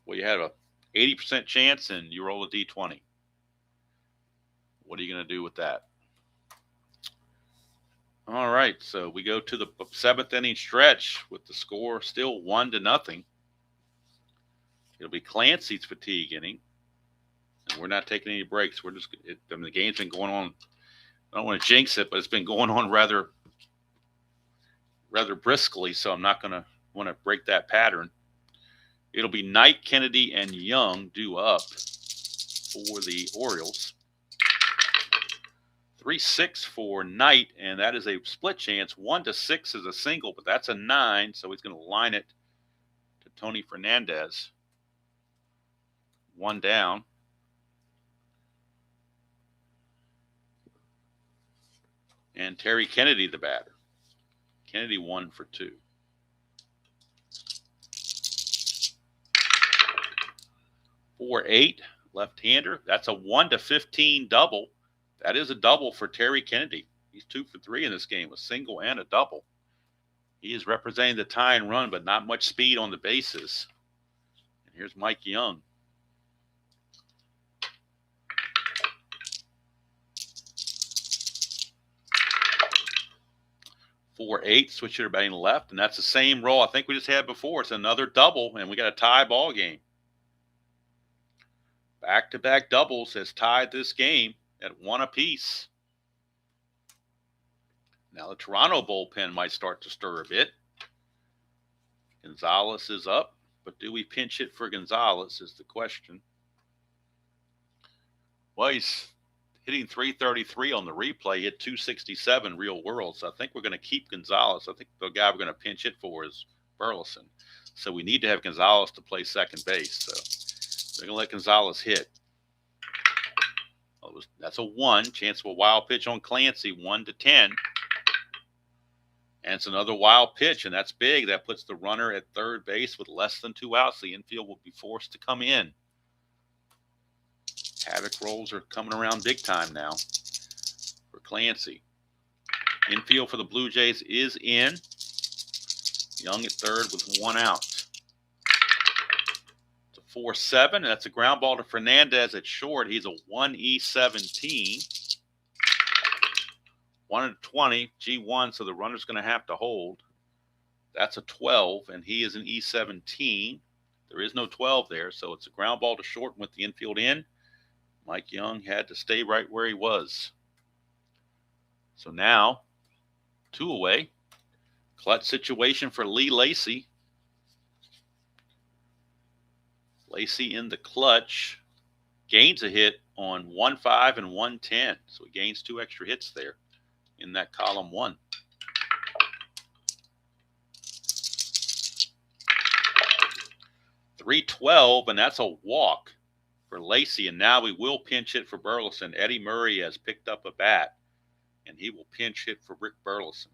Well, you had a 80% chance, and you roll a D20. What are you going to do with that? All right, so we go to the 7th inning stretch with the score still 1-0. It'll be Clancy's fatigue inning, and we're not taking any breaks. We're just, the game's been going on. I don't want to jinx it, but it's been going on rather briskly, so I'm not going to want to break that pattern. It'll be Knight, Kennedy, and Young due up for the Orioles. 3-6 for Knight, and that is a split chance. 1-6 is a single, but that's a 9, so he's going to line it to Tony Fernandez. 1 down. And Terry Kennedy, the batter. Kennedy 1 for 2. 4-8, left-hander. That's a 1-15 double. That is a double for Terry Kennedy. He's 2 for 3 in this game, a single and a double. He is representing the tie and run, but not much speed on the bases. And here's Mike Young. Four, 8, switch hitter batting left, and that's the same roll I think we just had before. It's another double, and we got a tie ball game. Back-to-back doubles has tied this game at 1 apiece. Now the Toronto bullpen might start to stir a bit. Gonzalez is up, but do we pinch hit for Gonzalez is the question. Well, he's hitting .333 on the replay, hit .267 real world, so I think we're going to keep Gonzalez. I think the guy we're going to pinch hit for is Burleson. So we need to have Gonzalez to play second base. So they're going to let Gonzalez hit. That's a 1. Chance of a wild pitch on Clancy, 1-10. And it's another wild pitch, and that's big. That puts the runner at third base with less than 2 outs. The infield will be forced to come in. Havoc rolls are coming around big time now for Clancy. Infield for the Blue Jays is in. Young at third with 1 out. It's a 4-7, and that's a ground ball to Fernandez at short. He's a 1E17. 1-20, G1, so the runner's going to have to hold. That's a 12, and he is an E17. There is no 12 there, so it's a ground ball to short with the infield in. Mike Young had to stay right where he was. So now, 2 away. Clutch situation for Lee Lacy. Lacy in the clutch. Gains a hit on 1-5 and 1-10. So he gains 2 extra hits there in that column 1. .312, and that's a walk for Lacy, and now we will pinch hit for Burleson. Eddie Murray has picked up a bat, and he will pinch hit for Rick Burleson.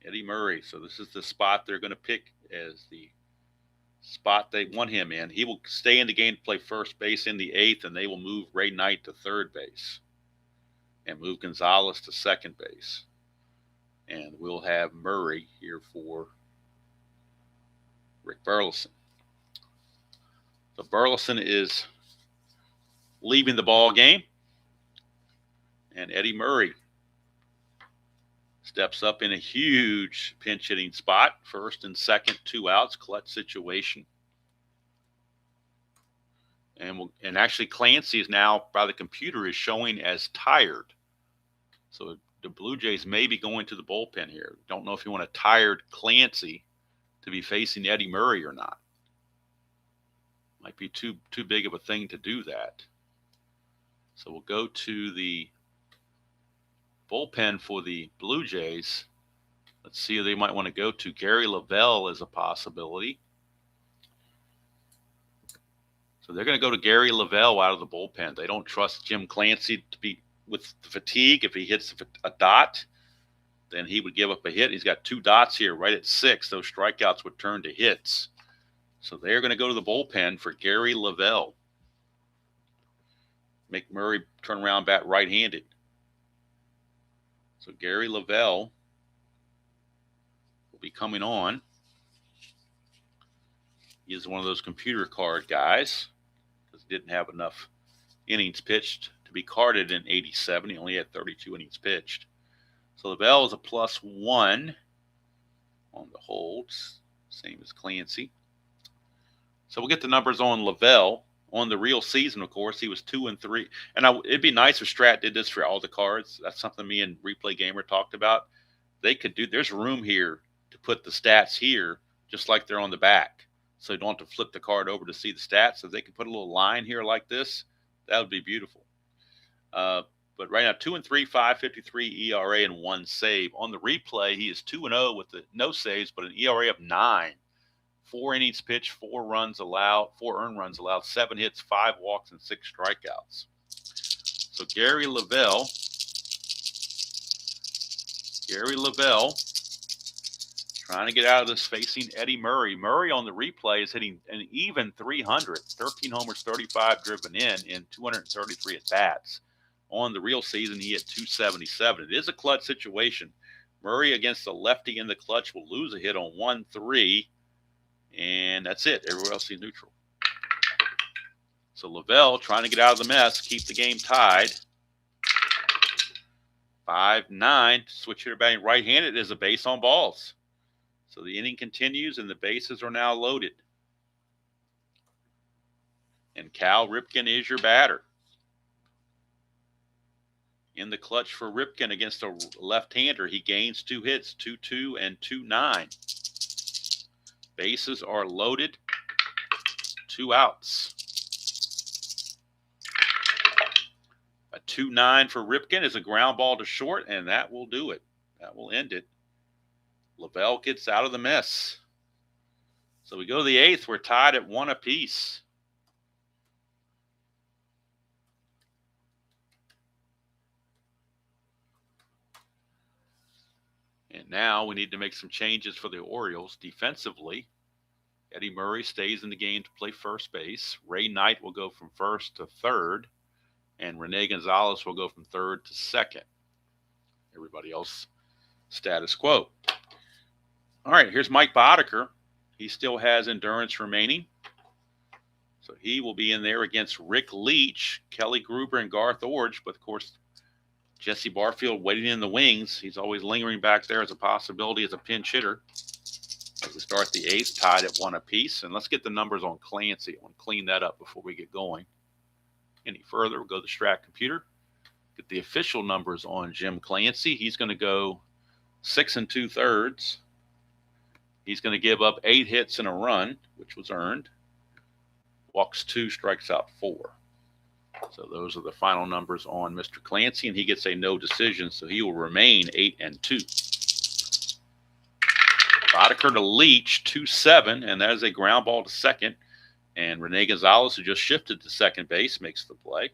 Eddie Murray, so this is the spot they're going to pick as the spot they want him in. He will stay in the game to play first base in the 8th, and they will move Ray Knight to third base and move Gonzalez to second base. And we'll have Murray here for Rick Burleson. So Burleson is leaving the ball game, and Eddie Murray steps up in a huge pinch hitting spot. First and second, 2 outs, clutch situation. And actually Clancy is now, by the computer, is showing as tired. So the Blue Jays may be going to the bullpen here. Don't know if you want a tired Clancy to be facing Eddie Murray or not. Might be too big of a thing to do that. So we'll go to the bullpen for the Blue Jays. Let's see who they might want to go to. Gary Lavelle is a possibility. So they're going to go to Gary Lavelle out of the bullpen. They don't trust Jim Clancy to be with the fatigue. If he hits a dot, then he would give up a hit. He's got 2 dots here right at 6. Those strikeouts would turn to hits. So they're going to go to the bullpen for Gary Lavelle. Make Murray turn around, bat right-handed. So Gary Lavelle be coming on. He is one of those computer card guys because he didn't have enough innings pitched to be carded in 87. He only had 32 innings pitched. So Lavelle is a +1 on the holds, same as Clancy. So we'll get the numbers on Lavelle. On the real season, of course, he was 2-3. And it'd be nice if Strat did this for all the cards. That's something me and Replay Gamer talked about. They could do, there's room here to put the stats here, just like they're on the back. So you don't have to flip the card over to see the stats. If they could put a little line here like this, that would be beautiful. But right now, 2-3, 5.53 ERA and 1 save. On the replay, he is 2-0 with the no saves, but an ERA of 9. 4 innings pitched, 4 runs allowed, 4 earned runs allowed, 7 hits, 5 walks, and 6 strikeouts. So Gary Lavelle, trying to get out of this, facing Eddie Murray. Murray on the replay is hitting an even 300, 13 homers, 35 driven in 233 at-bats. On the real season, he hit 277. It is a clutch situation. Murray against the lefty in the clutch will lose a hit on 1-3. And that's it. Everywhere else is neutral. So Lavelle trying to get out of the mess, keep the game tied. 5-9. Switch hitter batting right-handed is a base on balls. So the inning continues and the bases are now loaded. And Cal Ripken is your batter. In the clutch for Ripken against a left-hander, he gains 2 hits, 2-2 and 2-9. Bases are loaded. 2 outs. A 2-9 for Ripken is a ground ball to short, and that will do it. That will end it. Lavelle gets out of the mess. So we go to the 8th. We're tied at 1 apiece. And now we need to make some changes for the Orioles defensively. Eddie Murray stays in the game to play first base. Ray Knight will go from first to third. And Rene Gonzalez will go from third to second. Everybody else, status quo. All right, here's Mike Boddicker. He still has endurance remaining. So he will be in there against Rick Leach, Kelly Gruber, and Garth Orge. But, of course, Jesse Barfield waiting in the wings. He's always lingering back there as a possibility as a pinch hitter. As we start the 8th, tied at 1 apiece. And let's get the numbers on Clancy. I want to clean that up before we get going. Any further, we'll go to the Strat computer. Get the official numbers on Jim Clancy. He's going to go 6 2/3. He's going to give up 8 hits and a run, which was earned. Walks 2, strikes out 4. So those are the final numbers on Mr. Clancy, and he gets a no decision, so he will remain 8 2. Boddicker to Leach, 2-7, and that is a ground ball to second. And Rene Gonzalez, who just shifted to second base, makes the play.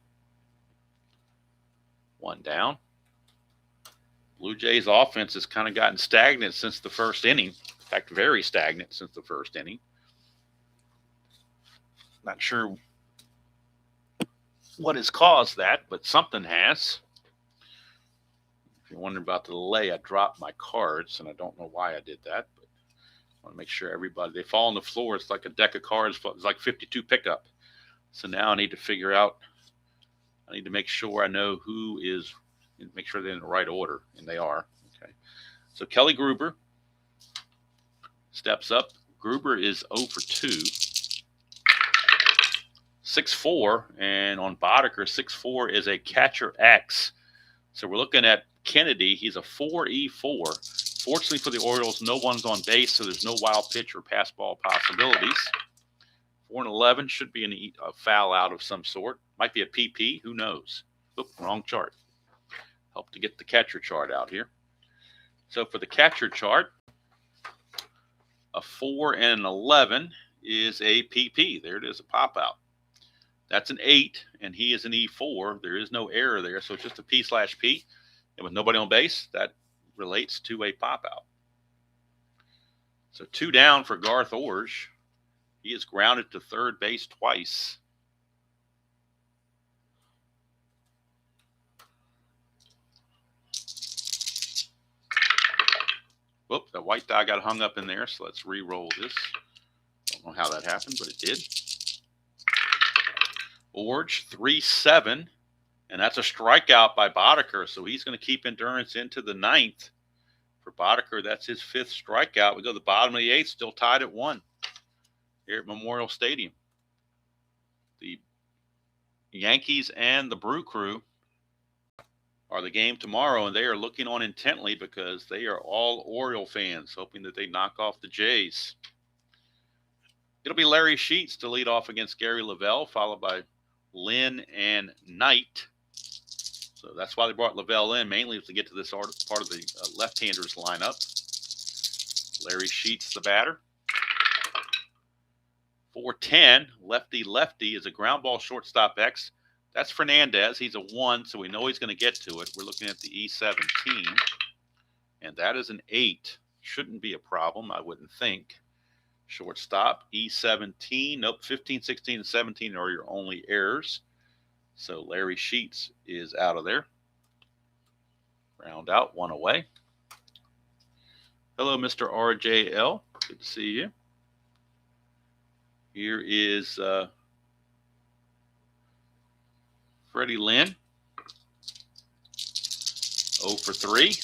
1 down. Blue Jays offense has kind of gotten stagnant since the first inning. In fact, very stagnant since the first inning. Not sure what has caused that, but something has. If you're wondering about the delay, I dropped my cards, and I don't know why I did that, but I want to make sure everybody, they fall on the floor. It's like a deck of cards. It's like 52 pickup. So now I need to figure out, I need to make sure I know who is, make sure they're in the right order, and they are. Okay. So Kelly Gruber steps up. Gruber is 0 for 2. 6'4", and on Boddicker, 6'4" is a catcher X. So we're looking at Kennedy. He's a 4E4. Fortunately for the Orioles, no one's on base, so there's no wild pitch or pass ball possibilities. 4-11 should be a foul out of some sort. Might be a PP. Who knows? Oop, wrong chart. Help to get the catcher chart out here. So for the catcher chart, a 4 and an 11 is a PP. There it is, a pop out. That's an 8, and he is an E4. There is no error there, so it's just a P/P. And with nobody on base, that relates to a pop-out. So 2 down for Garth Orge. He is grounded to third base twice. Whoop, The white die got hung up in there, so let's re-roll this. Don't know how that happened, but it did. Orge, 3-7, and that's a strikeout by Boddicker, so he's going to keep Endurance into the 9th. For Boddicker, that's his 5th strikeout. We go to the bottom of the 8th, still tied at 1 here at Memorial Stadium. The Yankees and the Brew Crew are the game tomorrow, and they are looking on intently because they are all Oriole fans, hoping that they knock off the Jays. It'll be Larry Sheets to lead off against Gary Lavelle, followed by Lynn and Knight. So that's why they brought Lavelle in, mainly to get to this part of the left-handers lineup. Larry Sheets, the batter. 4-10, lefty is a ground ball shortstop X. That's Fernandez. He's a 1, so we know he's going to get to it. We're looking at the E17, and that is an 8. Shouldn't be a problem, I wouldn't think. Shortstop, E17. Nope, 15, 16, and 17 are your only errors. So Larry Sheets is out of there. Round out, 1 away. Hello, Mr. RJL. Good to see you. Here is Freddie Lynn. 0 for 3.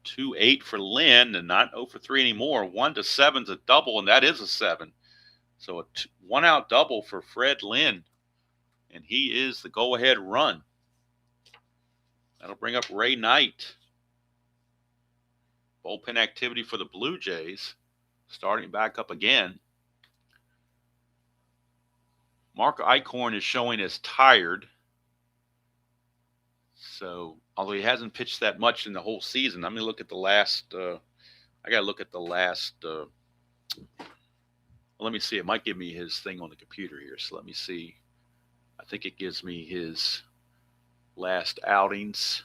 2-8 for Lynn, and not 0 for 3 anymore. 1-7 is a double, and that is a 7. So a 1-out double for Fred Lynn, and he is the go-ahead run. That'll bring up Ray Knight. Bullpen activity for the Blue Jays, starting back up again. Mark Eichhorn is showing as tired. So, although he hasn't pitched that much in the whole season, I'm going to look at the last, I got to look at the last, well, let me see. It might give me his thing on the computer here. So let me see. I think it gives me his last outings.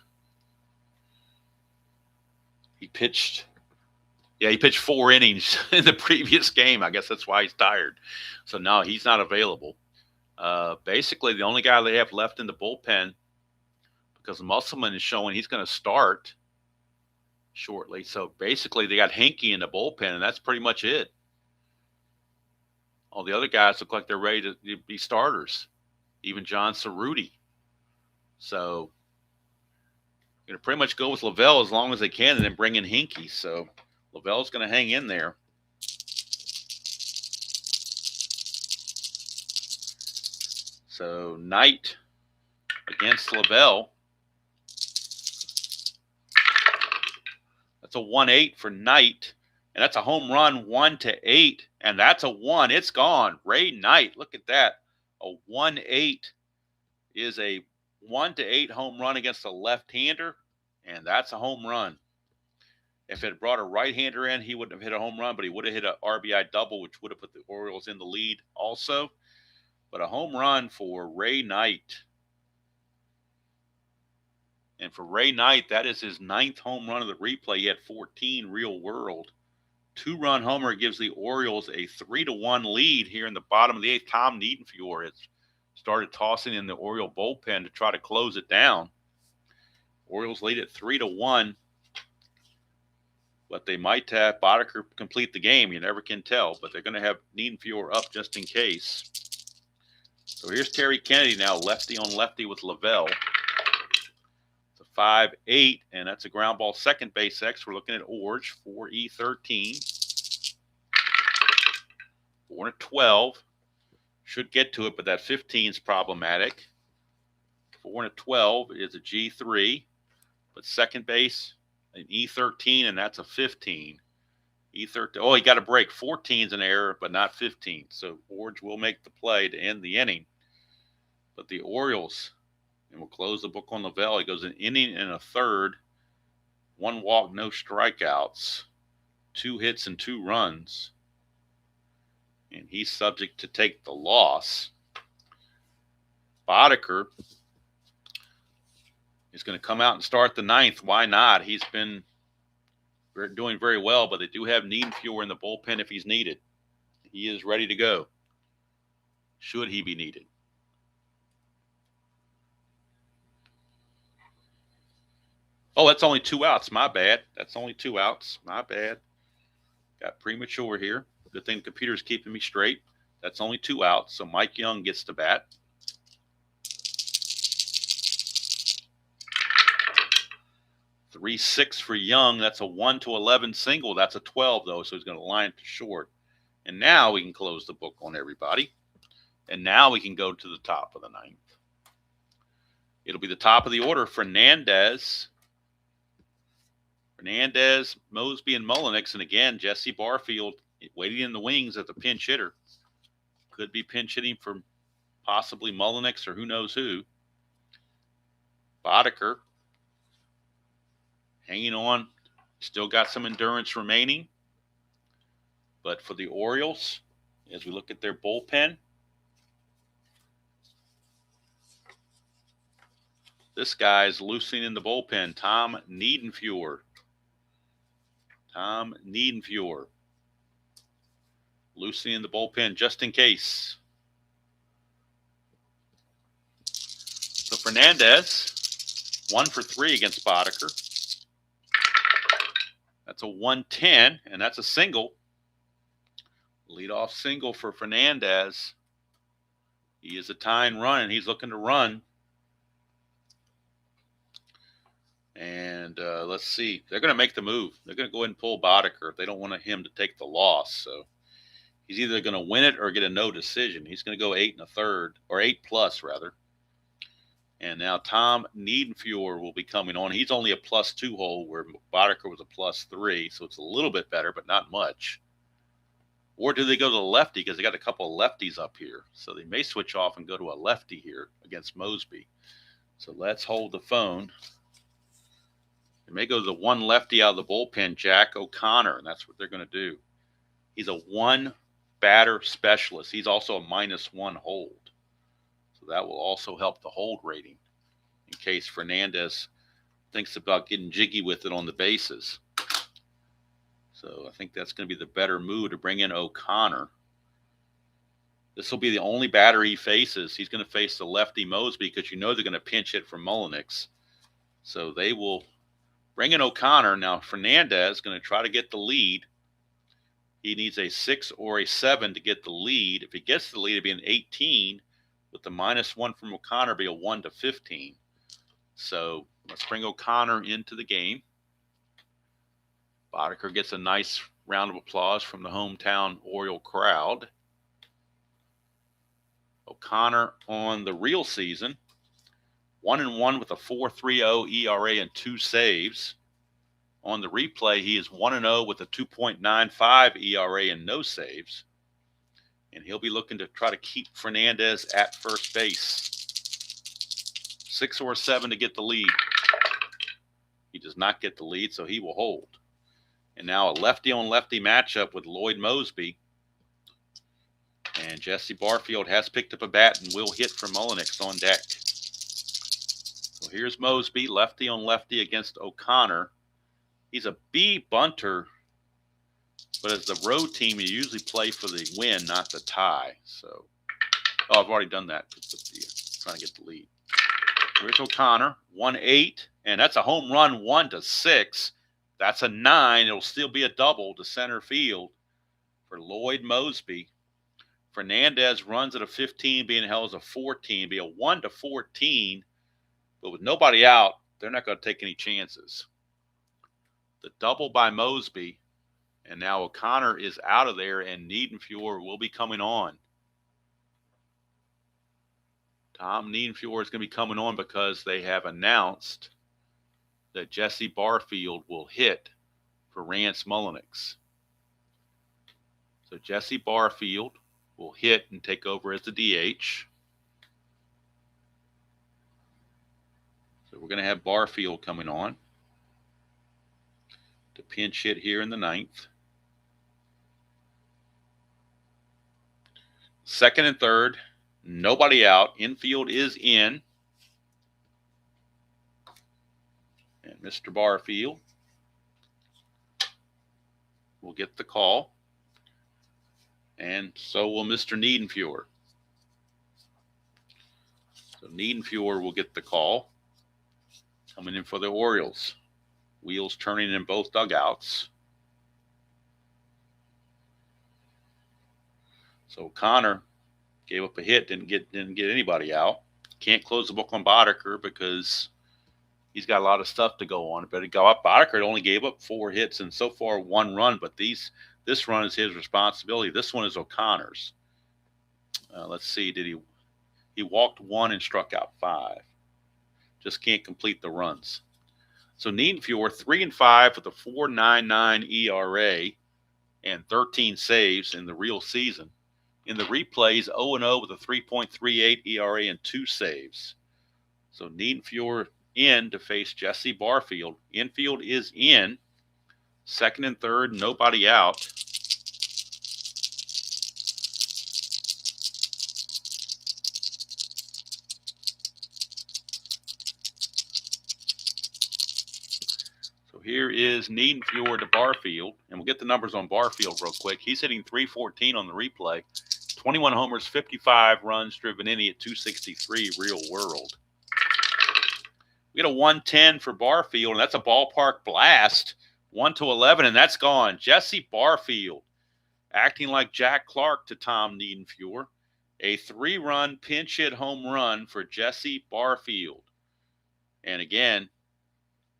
He pitched 4 innings in the previous game. I guess that's why he's tired. So no, he's not available. Basically, the only guy they have left in the bullpen, because Musselman is showing he's going to start shortly. So basically, they got Hinkie in the bullpen, and that's pretty much it. All the other guys look like they're ready to be starters, even John Cerruti. So going to pretty much go with Lavelle as long as they can and then bring in Hinkie. So Lavelle's going to hang in there. So Knight against Lavelle. That's a 1-8 for Knight. And that's a home run, 1-8. And that's a 1. It's gone. Ray Knight, look at that. A 1-8 is a 1-8 home run against a left-hander. And that's a home run. If it had brought a right-hander in, he wouldn't have hit a home run, but he would have hit an RBI double, which would have put the Orioles in the lead also. But a home run for Ray Knight. And for Ray Knight, that is his 9th home run of the replay. He had 14 real world. 2-run homer gives the Orioles a 3-1 lead here in the bottom of the 8th. Tom Niedenfuhr has started tossing in the Oriole bullpen to try to close it down. Orioles lead at 3-1. But they might have Boddicker complete the game. You never can tell. But they're going to have Niedenfuhr up just in case. So here's Terry Kennedy now, lefty on lefty with Lavelle. It's a 5-8, and that's a ground ball second base X. We're looking at Orge, 4E13. 4-12. Should get to it, but that 15 is problematic. 4-12 is a G3. But second base, an E13, and that's a 15. E13. Oh, he got a break. 14 is an error, but not 15. So Orge will make the play to end the inning. But the Orioles, and we'll close the book on Lavelle. He goes an inning and a third. 1 walk, no strikeouts. 2 hits and 2 runs. And he's subject to take the loss. Boddicker is going to come out and start the 9th. Why not? He's been doing very well, but they do have Niedenfuhr in the bullpen if he's needed. He is ready to go, should he be needed. Oh, that's only 2 outs. My bad. That's only 2 outs. My bad. Got premature here. Good thing the computer's keeping me straight. That's only 2 outs, so Mike Young gets to bat. 3-6 for Young. That's a 1-11 single. That's a 12, though, so he's going to line it to short. And now we can close the book on everybody. And now we can go to the top of the ninth. It'll be the top of the order. Fernandez, Mosby, and Mullenix. And again, Jesse Barfield waiting in the wings as the pinch hitter. Could be pinch hitting for possibly Mullenix or who knows who. Boddicker hanging on. Still got some endurance remaining. But for the Orioles, as we look at their bullpen, this guy's loosening in the bullpen. Tom Niedenfuer. Loosening in the bullpen just in case. So Fernandez, 1 for 3 against Boddicker. That's a 110, and that's a single. Leadoff single for Fernandez. He is a tying run, and he's looking to run. And let's see. They're going to make the move. They're going to go ahead and pull Boddicker if they don't want him to take the loss. So he's either going to win it or get a no decision. He's going to go 8 1/3, or 8+ rather. And now Tom Niedenfuer will be coming on. He's only a +2 hole where Boddicker was a +3, so it's a little bit better, but not much. Or do they go to the lefty because they got a couple of lefties up here? So they may switch off and go to a lefty here against Mosby. So let's hold the phone. They may go to the one lefty out of the bullpen, Jack O'Connor, and that's what they're going to do. He's a 1-batter specialist. He's also a -1 hold. So that will also help the hold rating in case Fernandez thinks about getting jiggy with it on the bases. So I think that's going to be the better move to bring in O'Connor. This will be the only batter he faces. He's going to face the lefty Mosby because you know they're going to pinch hit from Mullenix. So they will bring in O'Connor. Now Fernandez is going to try to get the lead. He needs a 6 or a 7 to get the lead. If he gets the lead, it'd be an 18. With the -1 from O'Connor, be a 1-15. So let's bring O'Connor into the game. Boddicker gets a nice round of applause from the hometown Oriole crowd. O'Connor on the real season, 1-1 with a 4.30 ERA and 2 saves. On the replay, he is 1-0 with a 2.95 ERA and no saves. And he'll be looking to try to keep Fernandez at first base. 6 or 7 to get the lead. He does not get the lead, so he will hold. And now a lefty-on-lefty matchup with Lloyd Mosby. And Jesse Barfield has picked up a bat and will hit for Mullenix on deck. So here's Mosby, lefty-on-lefty against O'Connor. He's a B bunter. But as the road team, you usually play for the win, not the tie. So, I've already done that. Trying to get the lead. Here's O'Connor, 1-8, and that's a home run, 1-6. That's a 9. It'll still be a double to center field for Lloyd Mosby. Fernandez runs at a 15, being held as a 14, be a 1-14. But with nobody out, they're not going to take any chances. The double by Mosby. And now O'Connor is out of there, and Niedenfuer will be coming on. Tom Niedenfuer is going to be coming on because they have announced that Jesse Barfield will hit for Rance Mullenix. So Jesse Barfield will hit and take over as the DH. So we're going to have Barfield coming on to pinch hit here in the 9th. 2nd and 3rd, nobody out. Infield is in. And Mr. Barfield will get the call. And so will Mr. Niedenfuer. So Niedenfuer will get the call. Coming in for the Orioles. Wheels turning in both dugouts. So Connor gave up a hit, didn't get anybody out. Can't close the book on Boddicker because he's got a lot of stuff to go on. But Boddicker only gave up 4 hits and so far 1 run, but this run is his responsibility. This one is O'Connor's. Let's see, he walked 1 and struck out 5. Just can't complete the runs. So Niedenfuhr 3-5 with a 4.99 ERA and 13 saves in the real season. In the replays, 0-0 with a 3.38 ERA and 2 saves. So Niedenfuhr in to face Jesse Barfield. Infield is in. Second and third, nobody out. So here is Niedenfuhr to Barfield, and we'll get the numbers on Barfield real quick. He's hitting .314 on the replay. 21 homers, 55 runs driven in at 263 real world. We got a 110 for Barfield, and that's a ballpark blast. 1-11, and that's gone. Jesse Barfield acting like Jack Clark to Tom Niedenfuhr. A 3-run pinch hit home run for Jesse Barfield. And again,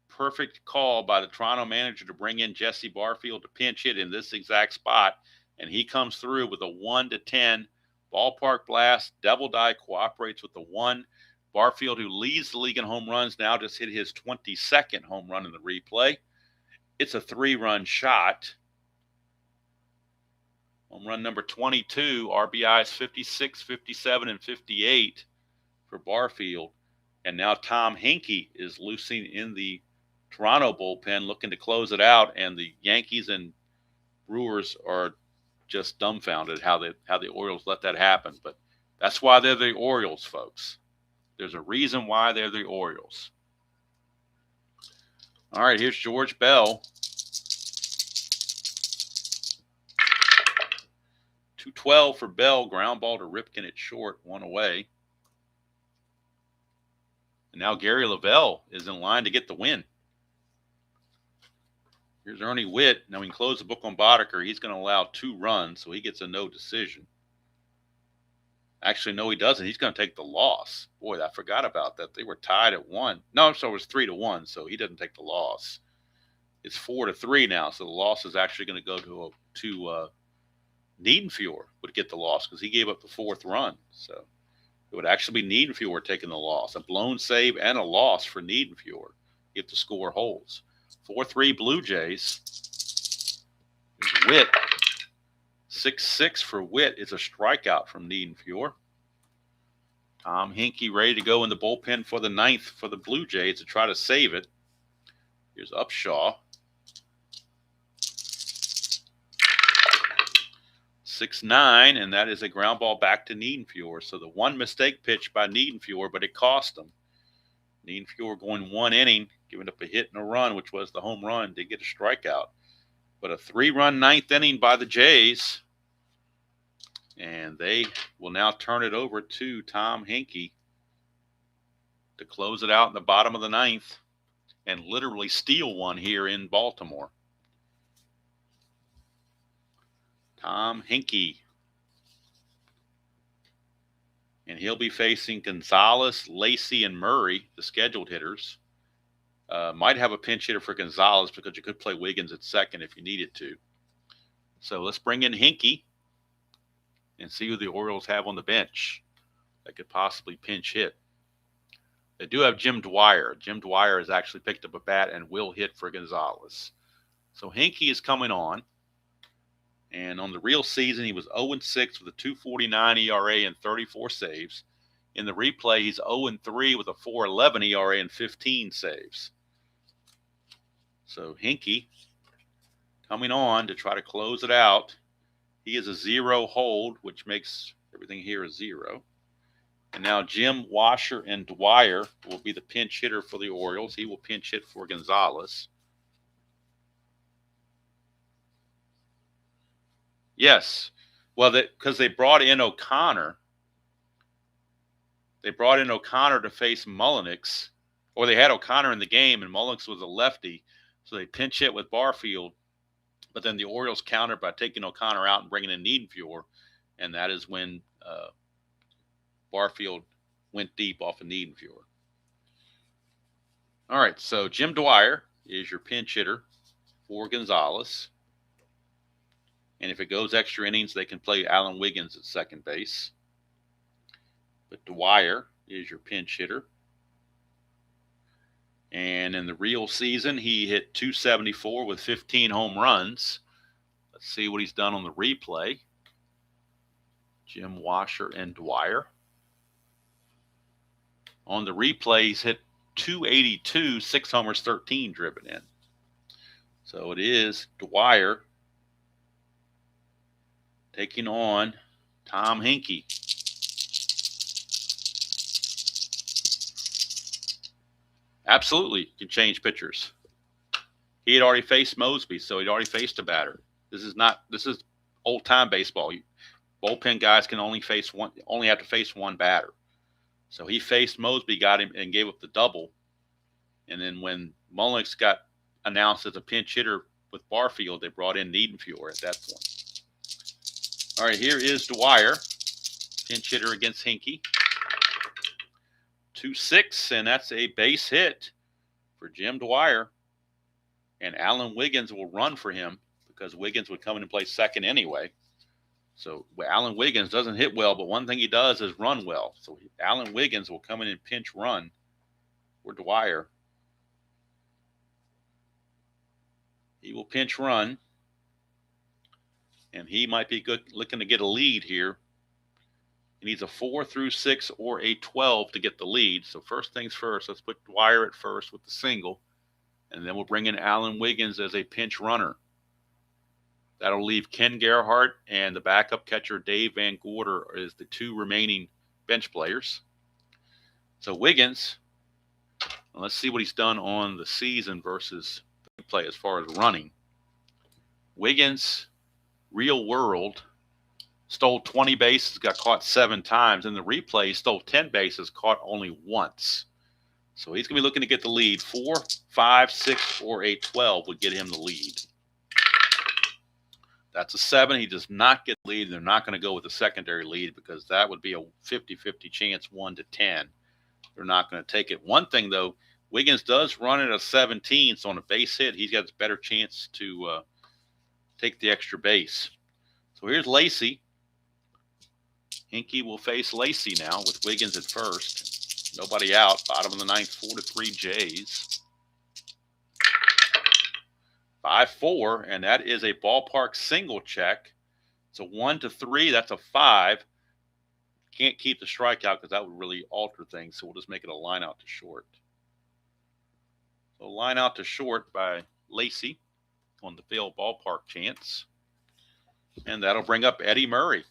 perfect call by the Toronto manager to bring in Jesse Barfield to pinch hit in this exact spot. And he comes through with a 1-10 ballpark blast. Devil Die cooperates with the 1. Barfield, who leads the league in home runs, now just hit his 22nd home run in the replay. It's a 3-run shot. Home run number 22, RBIs 56, 57, and 58 for Barfield. And now Tom Henke is loosing in the Toronto bullpen, looking to close it out. And the Yankees and Brewers are just dumbfounded how the Orioles let that happen. But that's why they're the Orioles, folks. There's a reason why they're the Orioles. All right, here's George Bell. 2-12 for Bell. Ground ball to Ripken at short. 1 away. And now Gary Lavelle is in line to get the win. Here's Ernie Witt. Now we can close the book on Boddicker. He's going to allow 2 runs, so he gets a no decision. Actually, no, he doesn't. He's going to take the loss. Boy, I forgot about that. They were tied at 1. No, so it was 3-1, so he doesn't take the loss. It's 4-3 now, so the loss is actually going to go to Niedenfuhr would get the loss because he gave up the 4th run. So it would actually be Niedenfuhr taking the loss. A blown save and a loss for Niedenfuhr if the score holds. 4-3 Blue Jays. There's Witt. 6-6 for Witt is a strikeout from Niedenfuhr. Tom Henke ready to go in the bullpen for the 9th for the Blue Jays to try to save it. Here's Upshaw. 6-9, and that is a ground ball back to Niedenfuhr. So the 1 mistake pitch by Niedenfuhr, but it cost him. Niedenfuhr going 1 inning, giving up a hit and a run, which was the home run, did get a strikeout. But a 3-run 9th inning by the Jays. And they will now turn it over to Tom Henke to close it out in the bottom of the 9th and literally steal one here in Baltimore. Tom Henke. And he'll be facing Gonzalez, Lacey, and Murray, the scheduled hitters. Might have a pinch hitter for Gonzalez because you could play Wiggins at second if you needed to. So let's bring in Henke and see who the Orioles have on the bench that could possibly pinch hit. They do have Jim Dwyer. Jim Dwyer has actually picked up a bat and will hit for Gonzalez. So Henke is coming on. And on the real season, he was 0-6 with a 2.49 ERA and 34 saves. In the replay, he's 0-3 with a 4.11 ERA and 15 saves. So Henke coming on to try to close it out. He is a 0 hold, which makes everything here a 0. And now Jim, Washer, and Dwyer will be the pinch hitter for the Orioles. He will pinch hit for Gonzalez. Yes. Well, because they brought in O'Connor. They brought in O'Connor to face Mullenix. Or they had O'Connor in the game, and Mullenix was a lefty. So they pinch hit with Barfield, but then the Orioles countered by taking O'Connor out and bringing in Niedenfuhr, and that is when Barfield went deep off of Niedenfuhr. All right, so Jim Dwyer is your pinch hitter for Gonzalez. And if it goes extra innings, they can play Alan Wiggins at second base. But Dwyer is your pinch hitter. And in the real season, he hit .274 with 15 home runs. Let's see what he's done on the replay. Jim Washer and Dwyer. On the replay, he's hit .282, 6 homers, 13 driven in. So it is Dwyer taking on Tom Hinkie. Absolutely can change pitchers. He had already faced Mosby, so he'd already faced a batter. This is old time baseball. Bullpen guys can only have to face one batter. So he faced Mosby, got him, and gave up the double. And then when Mullins got announced as a pinch hitter with Barfield, they brought in Niedenfuhr at that point. All right, here is Dwyer, pinch hitter against Hinkie. 2-6, and that's a base hit for Jim Dwyer. And Alan Wiggins will run for him because Wiggins would come in and play second anyway. So Alan Wiggins doesn't hit well, but one thing he does is run well. So Alan Wiggins will come in and pinch run for Dwyer. He will pinch run, and he might be good looking to get a lead here. He needs a 4 through 6 or a 12 to get the lead. So first things first, let's put Dwyer at first with the single, and then we'll bring in Alan Wiggins as a pinch runner. That'll leave Ken Gerhardt and the backup catcher Dave Van Gorder as the two remaining bench players. So Wiggins, let's see what he's done on the season versus the play as far as running. Wiggins, real world, stole 20 bases, got caught 7 times. In the replay, he stole 10 bases, caught only once. So he's going to be looking to get the lead. 4, 5, 6, or a 12 would get him the lead. That's a 7. He does not get the lead. They're not going to go with the secondary lead because that would be a 50-50 chance, 1 to 10. They're not going to take it. One thing, though, Wiggins does run at a 17, so on a base hit, he's got a better chance to take the extra base. So here's Lacey. Hinkie will face Lacey now with Wiggins at first. Nobody out. Bottom of the 9th, 4-3 Jays. 5-4, and that is a ballpark single check. It's a 1-3. That's a 5. Can't keep the strikeout because that would really alter things, so we'll just make it a line out to short. So line out to short by Lacey on the failed ballpark chance. And that'll bring up Eddie Murray.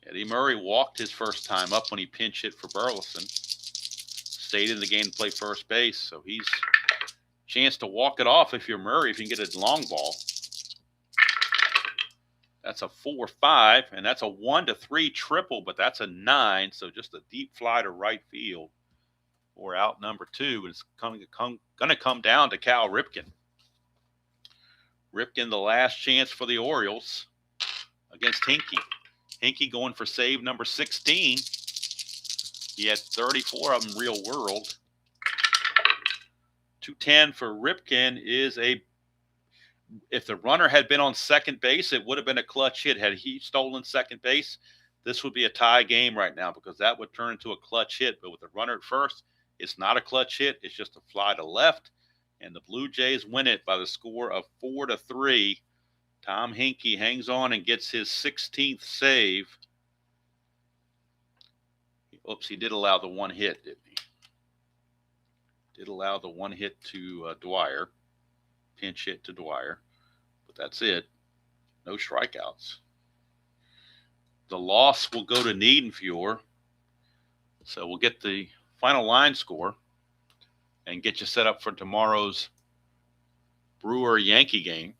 Eddie Murray walked his first time up when he pinch hit for Burleson. Stayed in the game to play first base, so he's chance to walk it off if you're Murray, if you can get a long ball. That's a 4-5, and that's a 1-3 triple, but that's a 9, so just a deep fly to right field or out number 2. It's going to come down to Cal Ripken. Ripken, the last chance for the Orioles against Hinkie. Hinkie going for save number 16. He had 34 of them real world. 210 for Ripken is if the runner had been on second base, it would have been a clutch hit. Had he stolen second base, this would be a tie game right now because that would turn into a clutch hit. But with the runner at first, it's not a clutch hit. It's just a fly to left, and the Blue Jays win it by the score of 4-3. Tom Hinkie hangs on and gets his 16th save. Oops, he did allow the one hit, didn't he? Did allow the one hit to Dwyer. Pinch hit to Dwyer. But that's it. No strikeouts. The loss will go to Niedenfuhr. So we'll get the final line score and get you set up for tomorrow's Brewer-Yankee game.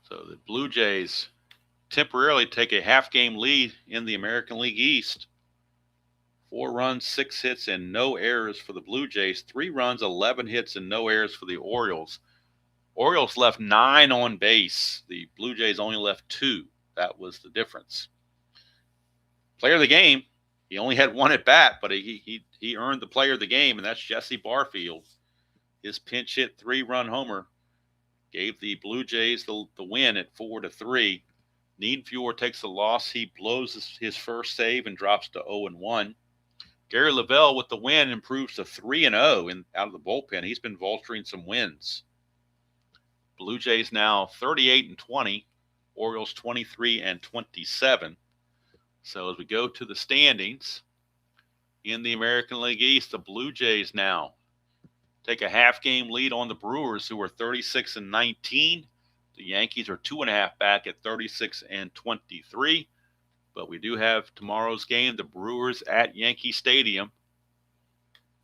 So the Blue Jays temporarily take a half-game lead in the American League East. 4 runs, 6 hits, and no errors for the Blue Jays. 3 runs, 11 hits, and no errors for the Orioles. Orioles left 9 on base. The Blue Jays only left 2. That was the difference. Player of the game, he only had 1 at bat, but he earned the player of the game, and that's Jesse Barfield. His pinch hit 3-run homer gave the Blue Jays the win at 4-3. Niedfjord takes the loss. He blows his first save and drops to 0-1. Gary Lavelle with the win improves to 3-0 out of the bullpen. He's been vulturing some wins. Blue Jays now 38-20, Orioles 23-27. So as we go to the standings in the American League East, the Blue Jays now take a half-game lead on the Brewers, who are 36-19. The Yankees are 2.5 back at 36-23. But we do have tomorrow's game, the Brewers at Yankee Stadium.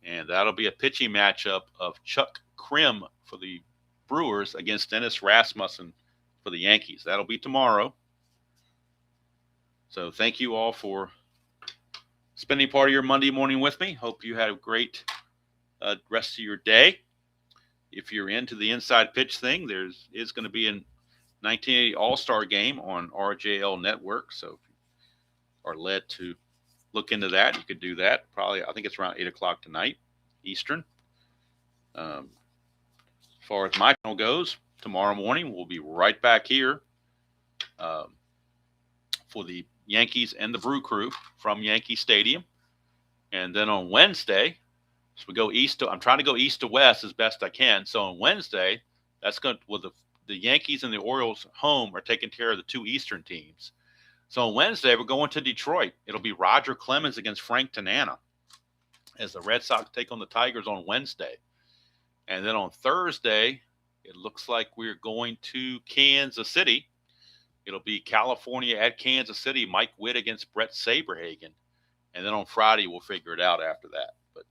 And that'll be a pitching matchup of Chuck Krim for the Brewers against Dennis Rasmussen for the Yankees. That'll be tomorrow. So thank you all for spending part of your Monday morning with me. Hope you had a great rest of your day. If you're into the inside pitch thing, there is going to be a 1980 All-Star game on RJL Network. So if you are led to look into that, you could do that. Probably, I think it's around 8 o'clock tonight, Eastern. As far as my channel goes, tomorrow morning we'll be right back here for the Yankees and the Brew Crew from Yankee Stadium. And then on Wednesday, so we go east to, I'm trying to go east to west as best I can. So on Wednesday, that's going to, well, the Yankees and the Orioles home are taking care of the 2 Eastern teams. So on Wednesday, we're going to Detroit. It'll be Roger Clemens against Frank Tanana as the Red Sox take on the Tigers on Wednesday. And then on Thursday, it looks like we're going to Kansas City. It'll be California at Kansas City, Mike Witt against Brett Saberhagen. And then on Friday, we'll figure it out after that. But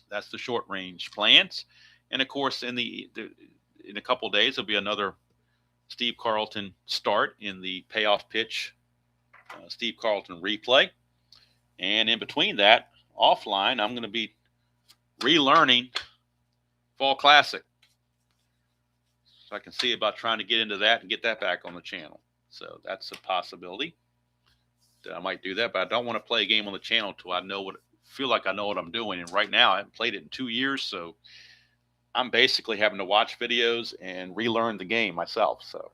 that's the short range plans. And of course, in a couple of days, there'll be another Steve Carlton start in the payoff pitch, Steve Carlton replay. And in between that, offline, I'm going to be relearning Fall Classic. So I can see about trying to get into that and get that back on the channel. So that's a possibility that I might do that, but I don't want to play a game on the channel until I feel like I know what I'm doing. And right now I haven't played it in 2 years. So I'm basically having to watch videos and relearn the game myself. So